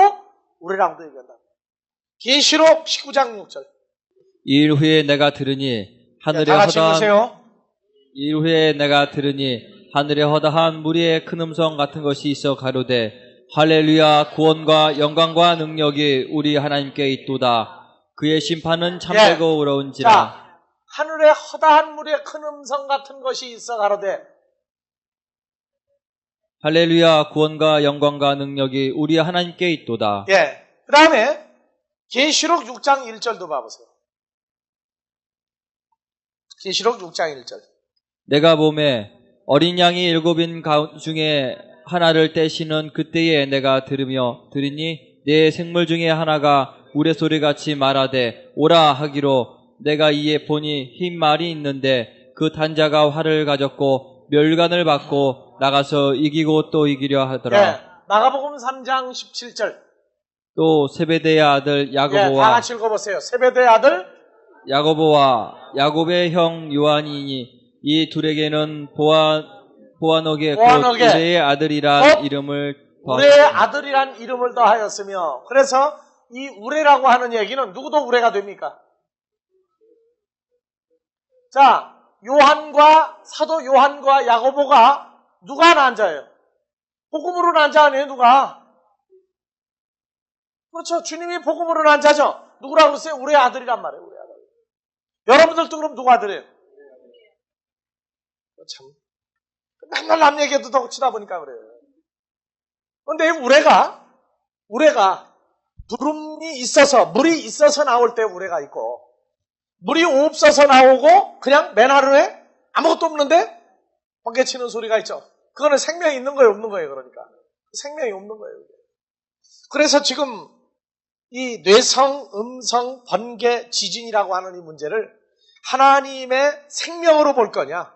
우레라고도 얘기한다. 계시록 19장 6절. 이일 후에 내가 들으니 하늘에 허다한 무리의 큰 음성 같은 것이 있어 가로되 할렐루야 구원과 영광과 능력이 우리 하나님께 있도다. 그의 심판은 참되고 의로운지라. 자, 하늘에 허다한 무리의 큰 음성 같은 것이 있어 가로되 할렐루야 구원과 영광과 능력이 우리 하나님께 있도다. 그 다음에 계시록 6장 1절도 봐보세요. 계시록 6장 1절. 내가 보매 어린 양이 7인 중에 하나를 떼시는 그때에 내가 들으니 내 생물 중에 하나가 우레소리같이 말하되 오라 하기로 내가 이에 보니 흰 말이 있는데 그 단자가 활을 가졌고 멸관을 받고 나가서 이기고 또 이기려 하더라. 마가복음 3장 17절. 또 세베대의 아들 야고보와 다 같이 읽어보세요. 세베대의 아들 야고보와 야곱의 형 요한이니 이 둘에게는 보아너게 곧 우레의 아들이라 이름을 우레의 아들이란 이름을 더하였으며, 그래서 이 우레라고 하는 얘기는 누구도 우레가 됩니까? 자, 사도 요한과 야고보가 누가 난 자예요? 복음으로 난 자 아니에요, 누가? 그렇죠. 주님이 복음으로 난 자죠. 누구라고 그랬어요? 우리의 아들이란 말이에요, 우리의 아들. 여러분들도 그럼 누구 아들이에요? 참, 맨날 남 얘기해도 더 치다 보니까 그래요. 근데 우레가 두름이 있어서, 물이 있어서 나올 때 우레가 있고, 물이 없어서 나오고 그냥 맨 하루에 아무것도 없는데 번개치는 소리가 있죠. 그거는 생명이 있는 거예요, 없는 거예요? 그러니까 생명이 없는 거예요. 그래서 지금 이 뇌성, 음성, 번개, 지진이라고 하는 이 문제를 하나님의 생명으로 볼 거냐,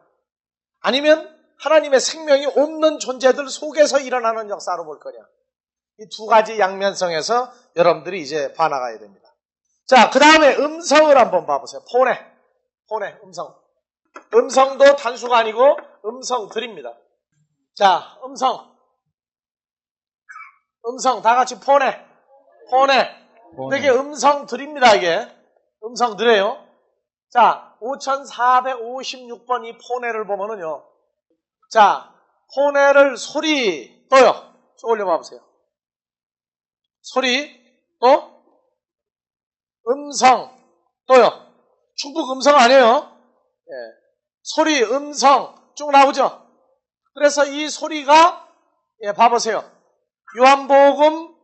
아니면 하나님의 생명이 없는 존재들 속에서 일어나는 역사로 볼 거냐, 이 두 가지 양면성에서 여러분들이 이제 봐나가야 됩니다. 자, 그 다음에 음성을 한번 봐보세요. 폰의 음성. 음성도 단수가 아니고 음성들입니다. 자, 음성 다 같이 폰에. 이게 음성들입니다, 이게. 음성들이에요. 자, 5456번 이 폰에를 보면은요. 자, 폰에를 소리 또요. 올려봐 보세요. 소리 또 음성 또요. 충북 음성 아니에요? 예. 소리, 음성 쭉 나오죠. 그래서 이 소리가 봐보세요. 요한복음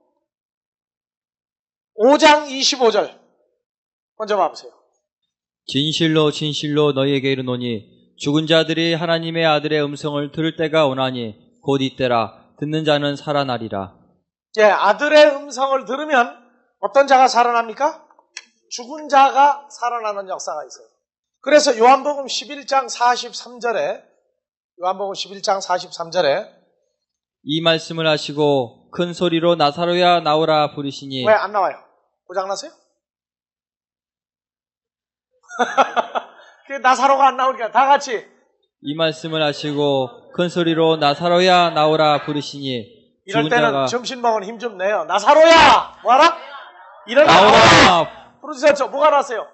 5장 25절 먼저 봐보세요. 진실로 진실로 너희에게 이르노니 죽은 자들이 하나님의 아들의 음성을 들을 때가 오나니 곧 이때라. 듣는 자는 살아나리라. 예, 아들의 음성을 들으면 어떤 자가 살아납니까? 죽은 자가 살아나는 역사가 있어요. 그래서 요한복음 11장 43절에 이 말씀을 하시고 큰 소리로 나사로야 나오라 부르시니. 왜 안 나와요? 고장났어요? 나사로가 안 나오니까 다 같이 이 말씀을 하시고 큰 소리로 나사로야 나오라 부르시니. 이럴 때는 점심 먹은 힘 좀 내요. 나사로야! 뭐하라? 나오라! 부르셨죠? 뭐가 났어요?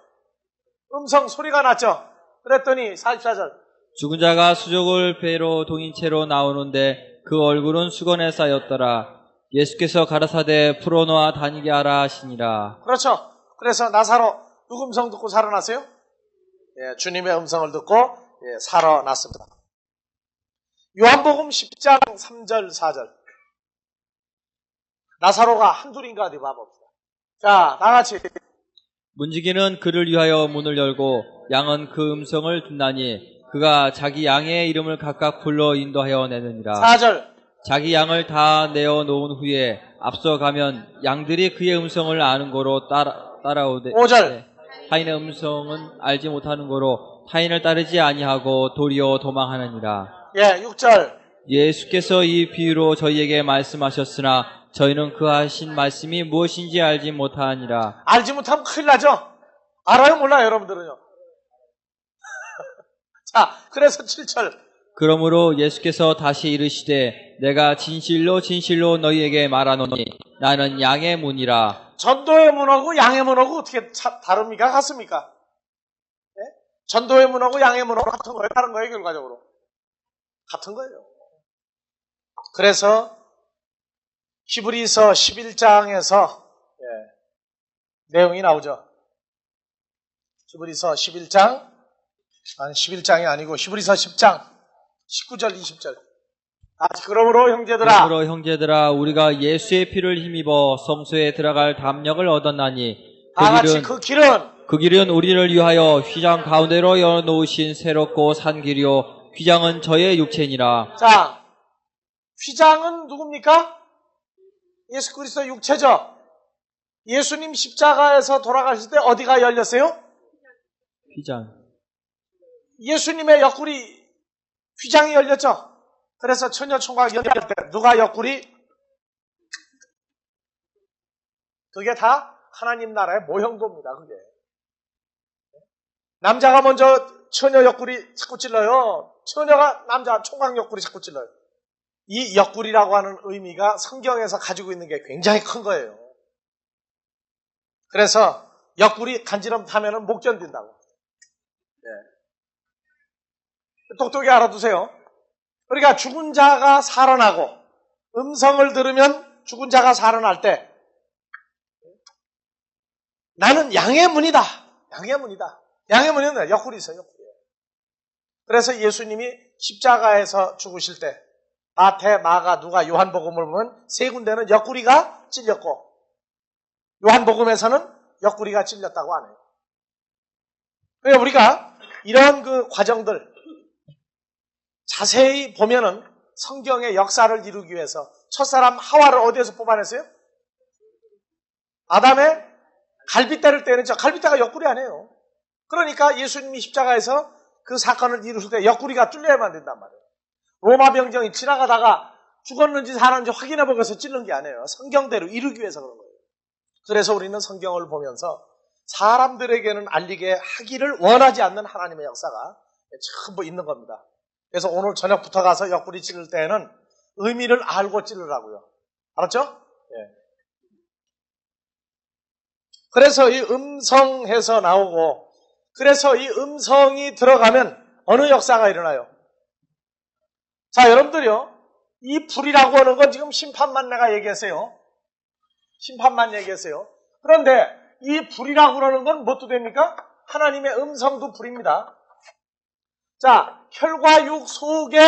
음성 소리가 났죠? 그랬더니 44절 죽은 자가 수족을 배로 동인 채로 나오는데 그 얼굴은 수건에 쌓였더라. 예수께서 가라사대 풀어놓아 다니게 하라 하시니라. 그렇죠. 그래서 나사로 누구 음성 듣고 살아났어요? 예, 주님의 음성을 듣고 살아났습니다. 요한복음 10장 3절 4절 나사로가 한둘인가 어디 봐봅시다. 자, 다같이 문지기는 그를 위하여 문을 열고 양은 그 음성을 듣나니 그가 자기 양의 이름을 각각 불러 인도하여 내느니라. 4절 자기 양을 다 내어 놓은 후에 앞서 가면 양들이 그의 음성을 아는 거로 따라오되 5절 타인의 음성은 알지 못하는 거로 타인을 따르지 아니하고 도리어 도망하느니라. 예, 6절 예수께서 이 비유로 저희에게 말씀하셨으나 저희는 그 하신 말씀이 무엇인지 알지 못하니라. 알지 못하면 큰일 나죠? 알아요, 몰라요, 여러분들은요? 자, 그래서 7절 그러므로 예수께서 다시 이르시되 내가 진실로 진실로 너희에게 말하노니 나는 양의 문이라. 전도의 문하고 양의 문하고 어떻게 다릅니까? 같습니까? 네? 전도의 문하고 양의 문하고 같은 거예요? 다른 거예요? 결과적으로? 같은 거예요. 그래서 히브리서 11장에서 내용이 나오죠. 히브리서 11장이 아니고 히브리서 10장 19절 20절 그러므로 형제들아 우리가 예수의 피를 힘입어 성소에 들어갈 담력을 얻었나니 그 길은 우리를 위하여 휘장 가운데로 열어놓으신 새롭고 산 길이요 휘장은 저의 육체니라. 자, 휘장은 누굽니까? 예수 그리스도 육체죠. 예수님 십자가에서 돌아가실 때 어디가 열렸어요? 휘장. 예수님의 옆구리 휘장이 열렸죠. 그래서 처녀총각 열릴 때 누가 옆구리? 그게 다 하나님 나라의 모형도입니다. 그게. 남자가 먼저 처녀 옆구리 자꾸 찔러요. 처녀가 남자 총각 옆구리 자꾸 찔러요. 이 옆구리라고 하는 의미가 성경에서 가지고 있는 게 굉장히 큰 거예요. 그래서 옆구리 간지럼 타면은 못 견딘다고. 네. 똑똑히 알아두세요. 그러니까 죽은 자가 살아나고 음성을 들으면 죽은 자가 살아날 때 나는 양의 문이다. 양의 문이다. 양의 문은 옆구리 있어요. 옆구리. 그래서 예수님이 십자가에서 죽으실 때 마태, 마가, 누가, 요한복음을 보면 세 군데는 옆구리가 찔렸고 요한복음에서는 옆구리가 찔렸다고 하네요. 그러니까 우리가 이런 그 과정들 자세히 보면은 성경의 역사를 이루기 위해서 첫사람 하와를 어디에서 뽑아냈어요? 아담의 갈빗대를 때렸죠. 갈빗대가 옆구리 아니에요. 그러니까 예수님이 십자가에서 그 사건을 이루실 때 옆구리가 뚫려야만 된단 말이에요. 로마 병정이 지나가다가 죽었는지 살았는지 확인해보기 위해서 찌른 게 아니에요. 성경대로 이루기 위해서 그런 거예요. 그래서 우리는 성경을 보면서 사람들에게는 알리게 하기를 원하지 않는 하나님의 역사가 전부 있는 겁니다. 그래서 오늘 저녁부터 가서 옆구리 찌를 때에는 의미를 알고 찌르라고요. 알았죠? 예. 그래서 이 음성에서 나오고 그래서 이 음성이 들어가면 어느 역사가 일어나요? 자, 여러분들요. 이 불이라고 하는 건 지금 심판만 내가 얘기했어요. 심판만 얘기했어요. 그런데 이 불이라고 하는 건 뭣도 됩니까? 하나님의 음성도 불입니다. 자, 혈과 육 속에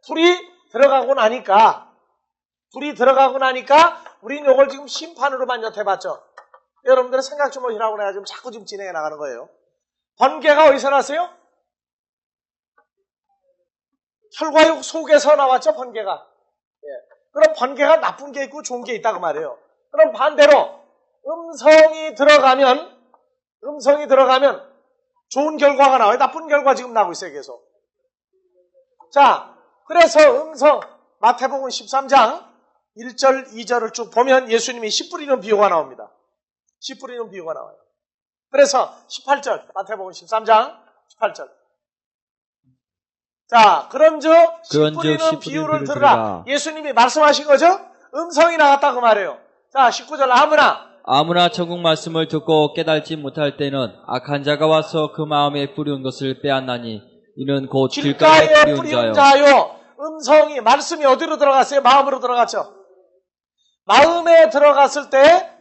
불이 들어가고 나니까 우리는 이걸 지금 심판으로만 엿해봤죠. 여러분들의 생각 좀 하시라고 내가 자꾸 진행해 나가는 거예요. 번개가 어디서 났어요? 혈과 육 속에서 나왔죠, 번개가. 예. 그럼 번개가 나쁜 게 있고 좋은 게 있다고 말이에요. 그럼 반대로 음성이 들어가면 좋은 결과가 나와요. 나쁜 결과 지금 나오고 있어요, 계속. 자, 그래서 음성 마태복음 13장 1절, 2절을 쭉 보면 예수님이 씨 뿌리는 비유가 나옵니다. 씨 뿌리는 비유가 나와요. 그래서 18절, 마태복음 13장 18절. 자, 그런즉 씨 뿌리는 비유를 들으라. 예수님이 말씀하신 거죠? 음성이 나왔다고 말해요. 자, 19절 아무나 천국 말씀을 듣고 깨달지 못할 때는 악한 자가 와서 그 마음에 뿌리운 것을 빼앗나니 이는 곧 길가에 뿌리운 자요. 음성이 말씀이 어디로 들어갔어요? 마음으로 들어갔죠. 마음에 들어갔을 때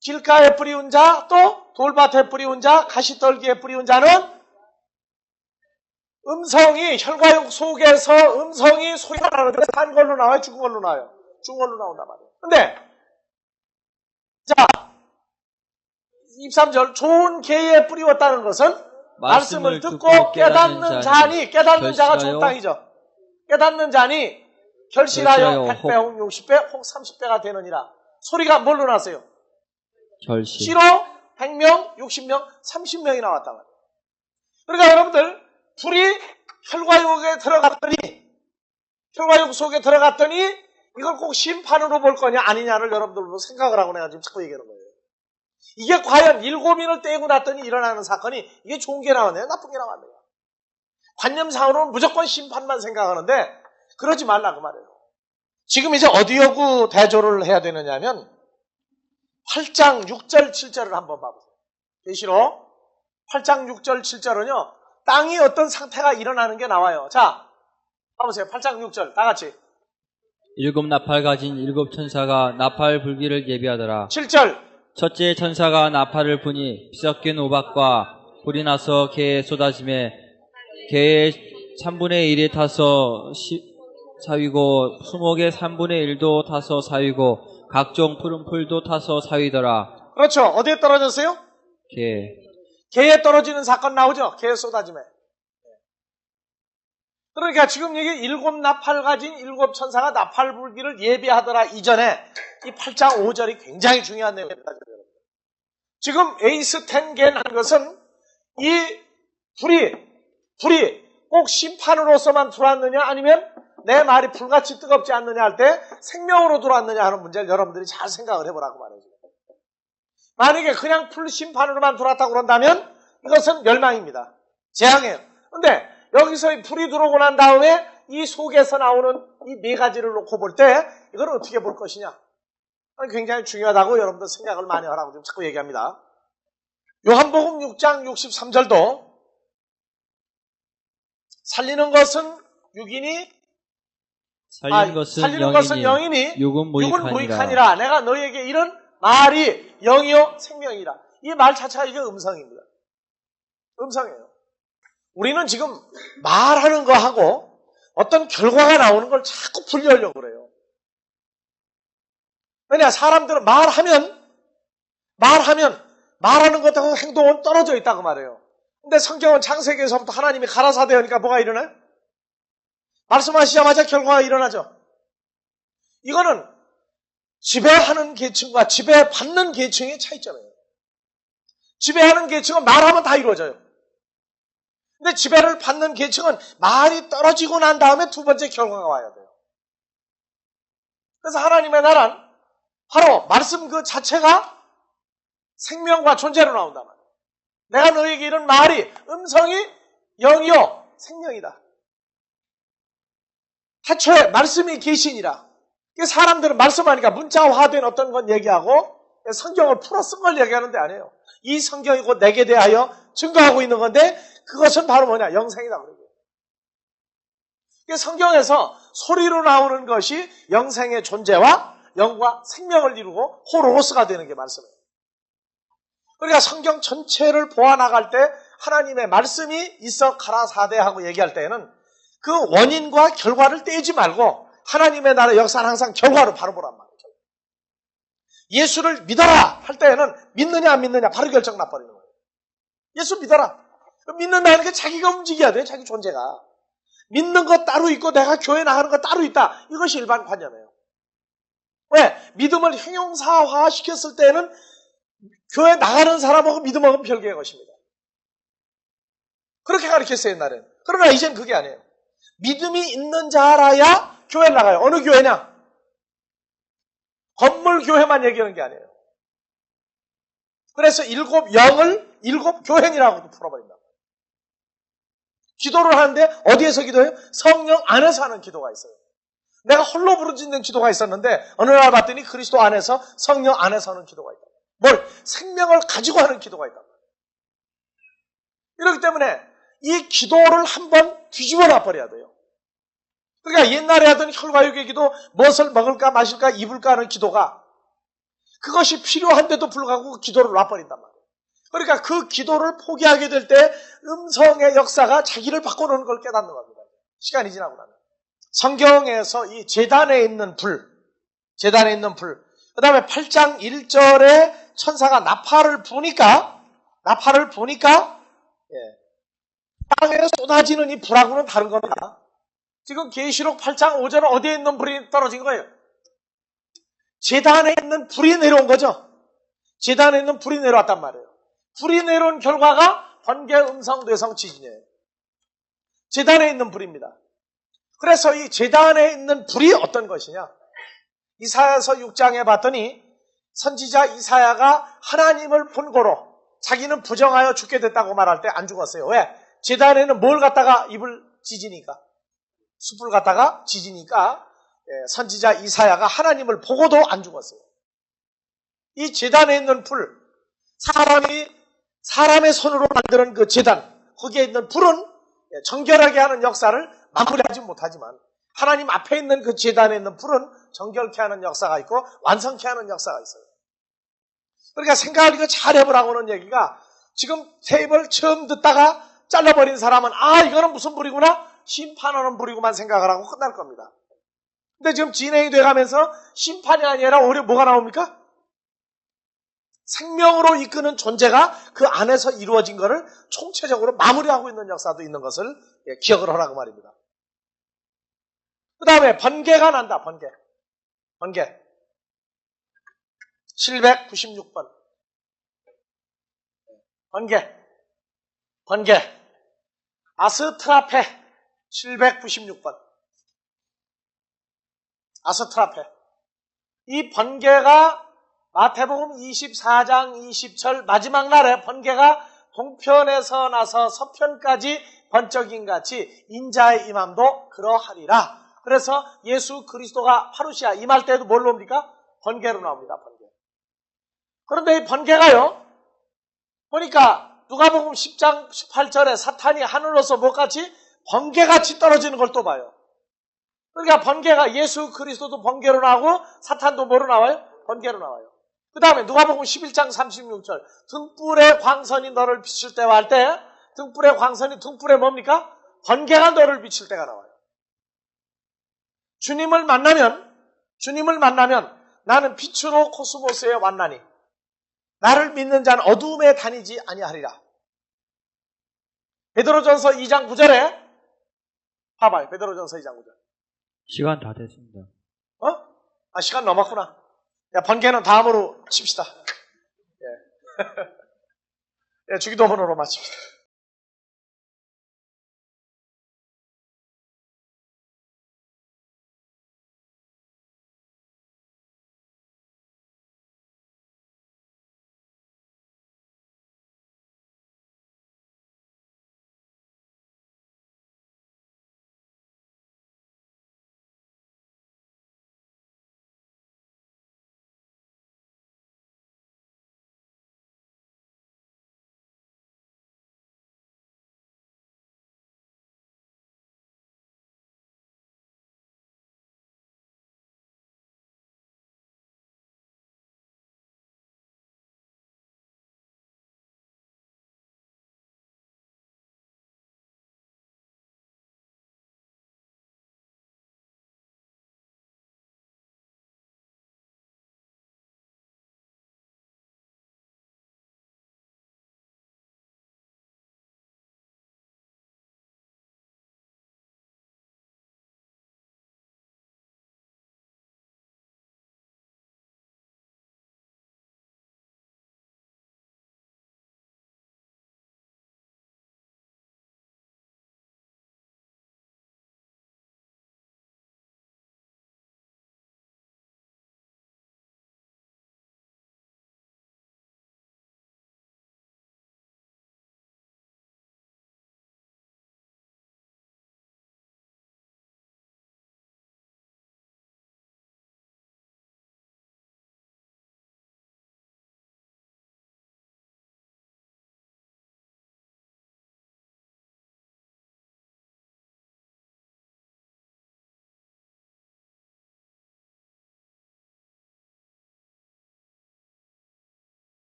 길가에 뿌리운 자, 또 돌밭에 뿌리운 자, 가시떨기에 뿌리운 자는 음성이 혈과육 속에서 음성이 소리가 나는데 산 걸로 나와요? 죽은 걸로 나와요? 죽은 걸로 나온단 말이에요. 근데 자 23절 좋은 계에 뿌리웠다는 것은 말씀을 듣고 깨닫는 자니 깨닫는 자가 좋은 땅이죠. 깨닫는 자니 결실하여 100배, 혹 60배, 혹 30배가 되느니라. 소리가 뭘로 났어요? 씨로 100명, 60명, 30명이 나왔단 말이에요. 그러니까 여러분들 불이 혈과육에 혈과육 속에 들어갔더니 이걸 꼭 심판으로 볼 거냐 아니냐를 여러분들도 생각을 하고 내가 지금 자꾸 얘기하는 거예요. 이게 과연 7인을 떼고 났더니 일어나는 사건이 이게 좋은 게 나왔네요? 나쁜 게 나왔네요? 관념상으로는 무조건 심판만 생각하는데 그러지 말라고 말해요. 지금 이제 어디하고 대조를 해야 되느냐면 8장 6절 7절을 한번 봐보세요. 계시록 8장 6절 7절은요. 땅이 어떤 상태가 일어나는 게 나와요. 자, 봐보세요. 8장 6절 다 같이. 7 나팔 가진 7 천사가 나팔 불기를 예비하더라. 7절. 첫째 천사가 나팔을 부니 비섞인 우박과 불이 나서 개에 쏟아지매 개의 3분의 1이 타서 사위고 수목의 3분의 1도 타서 사위고 각종 푸른 풀도 타서 사위더라. 그렇죠. 어디에 떨어졌어요? 개에 떨어지는 사건 나오죠. 개에 쏟아지매. 그러니까 지금 이게 7 나팔 가진 7 천사가 나팔 불기를 예비하더라 이전에 이 8장 5절이 굉장히 중요한 내용입니다. 지금 에이스 10겐 한 것은 이 불이 꼭 심판으로서만 들어왔느냐 아니면 내 말이 불같이 뜨겁지 않느냐 할 때 생명으로 들어왔느냐 하는 문제를 여러분들이 잘 생각을 해보라고 말해요. 만약에 그냥 풀 심판으로만 들어왔다고 그런다면 이것은 멸망입니다. 재앙이에요. 근데 여기서 이 불이 들어오고 난 다음에 이 속에서 나오는 이 네 가지를 놓고 볼 때 이걸 어떻게 볼 것이냐? 굉장히 중요하다고 여러분들 생각을 많이 하라고 좀 자꾸 얘기합니다. 요한복음 6장 63절도 살리는 것은 육인이 살리는 것은 영이니 육은 무익하니라. 내가 너희에게 이런 말이 영이요 생명이라. 이 말 자체가 이게 음성입니다. 음성이에요. 우리는 지금 말하는 거하고 어떤 결과가 나오는 걸 자꾸 분리하려고 그래요. 왜냐, 사람들은 말하는 것하고 행동은 떨어져 있다고 말해요. 근데 성경은 창세기에서부터 하나님이 가라사대하니까 뭐가 일어나요? 말씀하시자마자 결과가 일어나죠. 이거는 지배하는 계층과 지배받는 계층의 차이점이에요. 지배하는 계층은 말하면 다 이루어져요. 근데 지배를 받는 계층은 말이 떨어지고 난 다음에 두 번째 결과가 와야 돼요. 그래서 하나님의 나라는 바로 말씀 그 자체가 생명과 존재로 나온단 말이에요. 내가 너에게 이런 말이 음성이 영이요 생명이다. 태초에 말씀이 계시니라. 사람들은 말씀하니까 문자화된 어떤 건 얘기하고 성경을 풀어 쓴 걸 얘기하는 데 아니에요. 이 성경이 곧 내게 대하여 증거하고 있는 건데 그것은 바로 뭐냐? 영생이다. 성경에서 소리로 나오는 것이 영생의 존재와 영과 생명을 이루고 호로스가 되는 게 말씀이에요. 그러니까 성경 전체를 보아나갈 때 하나님의 말씀이 있어 가라사대하고 얘기할 때에는 그 원인과 결과를 떼지 말고 하나님의 나라의 역사는 항상 결과로 바로 보란 말이에요. 예수를 믿어라 할 때에는 믿느냐 안 믿느냐 바로 결정 나버리는 거예요. 예수 믿어라. 믿는다는 게 자기가 움직여야 돼요. 자기 존재가. 믿는 것 따로 있고 내가 교회 나가는 것 따로 있다. 이것이 일반 관념이에요. 왜? 믿음을 형용사화 시켰을 때는 교회 나가는 사람하고 믿음하고는 별개의 것입니다. 그렇게 가르쳤어요, 옛날에는. 그러나 이젠 그게 아니에요. 믿음이 있는 자라야 교회를 나가요. 어느 교회냐? 건물 교회만 얘기하는 게 아니에요. 그래서 일곱 영을 일곱 교회니라고도 풀어버린다. 기도를 하는데 어디에서 기도해요? 성령 안에서 하는 기도가 있어요. 내가 홀로 부르짖는 기도가 있었는데 어느 날 봤더니 그리스도 안에서 성령 안에서 하는 기도가 있다. 뭘? 생명을 가지고 하는 기도가 있다. 이렇기 때문에 이 기도를 한번 뒤집어 놔버려야 돼요. 그러니까 옛날에 하던 혈과육의 기도, 무엇을 먹을까 마실까 입을까 하는 기도가 그것이 필요한데도 불구하고 그 기도를 놔버린단 말이에요. 그러니까 그 기도를 포기하게 될 때 음성의 역사가 자기를 바꿔놓는 걸 깨닫는 겁니다. 시간이 지나고 나면. 성경에서 이 제단에 있는 불, 그 다음에 8장 1절에 천사가 나팔을 부니까 땅에 쏟아지는 이 불하고는 다른 겁니다. 지금 계시록 8장 5절은 어디에 있는 불이 떨어진 거예요? 제단에 있는 불이 내려온 거죠. 제단에 있는 불이 내려왔단 말이에요. 불이 내려온 결과가 번개, 음성, 뇌성, 지진이에요. 제단에 있는 불입니다. 그래서 이 제단에 있는 불이 어떤 것이냐? 이사야서 6장에 봤더니 선지자 이사야가 하나님을 본고로 자기는 부정하여 죽게 됐다고 말할 때 안 죽었어요. 왜? 제단에는 뭘 갖다가 입을 지지니까, 숯불 갖다가 지지니까 선지자 이사야가 하나님을 보고도 안 죽었어요. 이 제단에 있는 불, 사람의 손으로 만드는 그 제단, 거기에 있는 불은 정결하게 하는 역사를 마무리하지 못하지만 하나님 앞에 있는 그 제단에 있는 불은 정결케 하는 역사가 있고 완성케 하는 역사가 있어요. 그러니까 생각을 이거 잘 해보라고는 얘기가 지금 테이블 처음 듣다가 잘라버린 사람은 이거는 무슨 불이구나? 심판하는 불이구만 생각을 하고 끝날 겁니다. 근데 지금 진행이 돼가면서 심판이 아니라 오히려 뭐가 나옵니까? 생명으로 이끄는 존재가 그 안에서 이루어진 것을 총체적으로 마무리하고 있는 역사도 있는 것을 기억을 하라고 말입니다. 그 다음에 번개가 난다. 번개. 796번. 번개. 아스트라페. 796번. 아스트라페. 이 번개가 마태복음 24장 20절 마지막 날에 번개가 동편에서 나서 서편까지 번쩍임 같이 인자의 임함도 그러하리라. 그래서 예수 그리스도가 파루시아 임할 때도 뭘로 옵니까? 번개로 나옵니다. 번개. 그런데 이 번개가요, 보니까 누가복음 10장 18절에 사탄이 하늘로서 뭐같이 번개같이 떨어지는 걸 또 봐요. 그러니까 번개가 예수 그리스도도 번개로 나오고 사탄도 뭐로 나와요? 번개로 나와요. 그 다음에 누가복음 11장 36절 등불의 광선이 너를 비출 때와 할 때 등불의 광선이 등불에 뭡니까? 번개가 너를 비출 때가 나와요. 주님을 만나면 나는 빛으로 코스모스에 왔나니 나를 믿는 자는 어두움에 다니지 아니하리라. 베드로전서 2장 9절에 봐봐요. 베드로전서 2장 9절. 시간 다 됐습니다. 시간 넘었구나. 야, 번개는 다음으로 칩시다. 예. 예, 주기도문으로 마칩시다.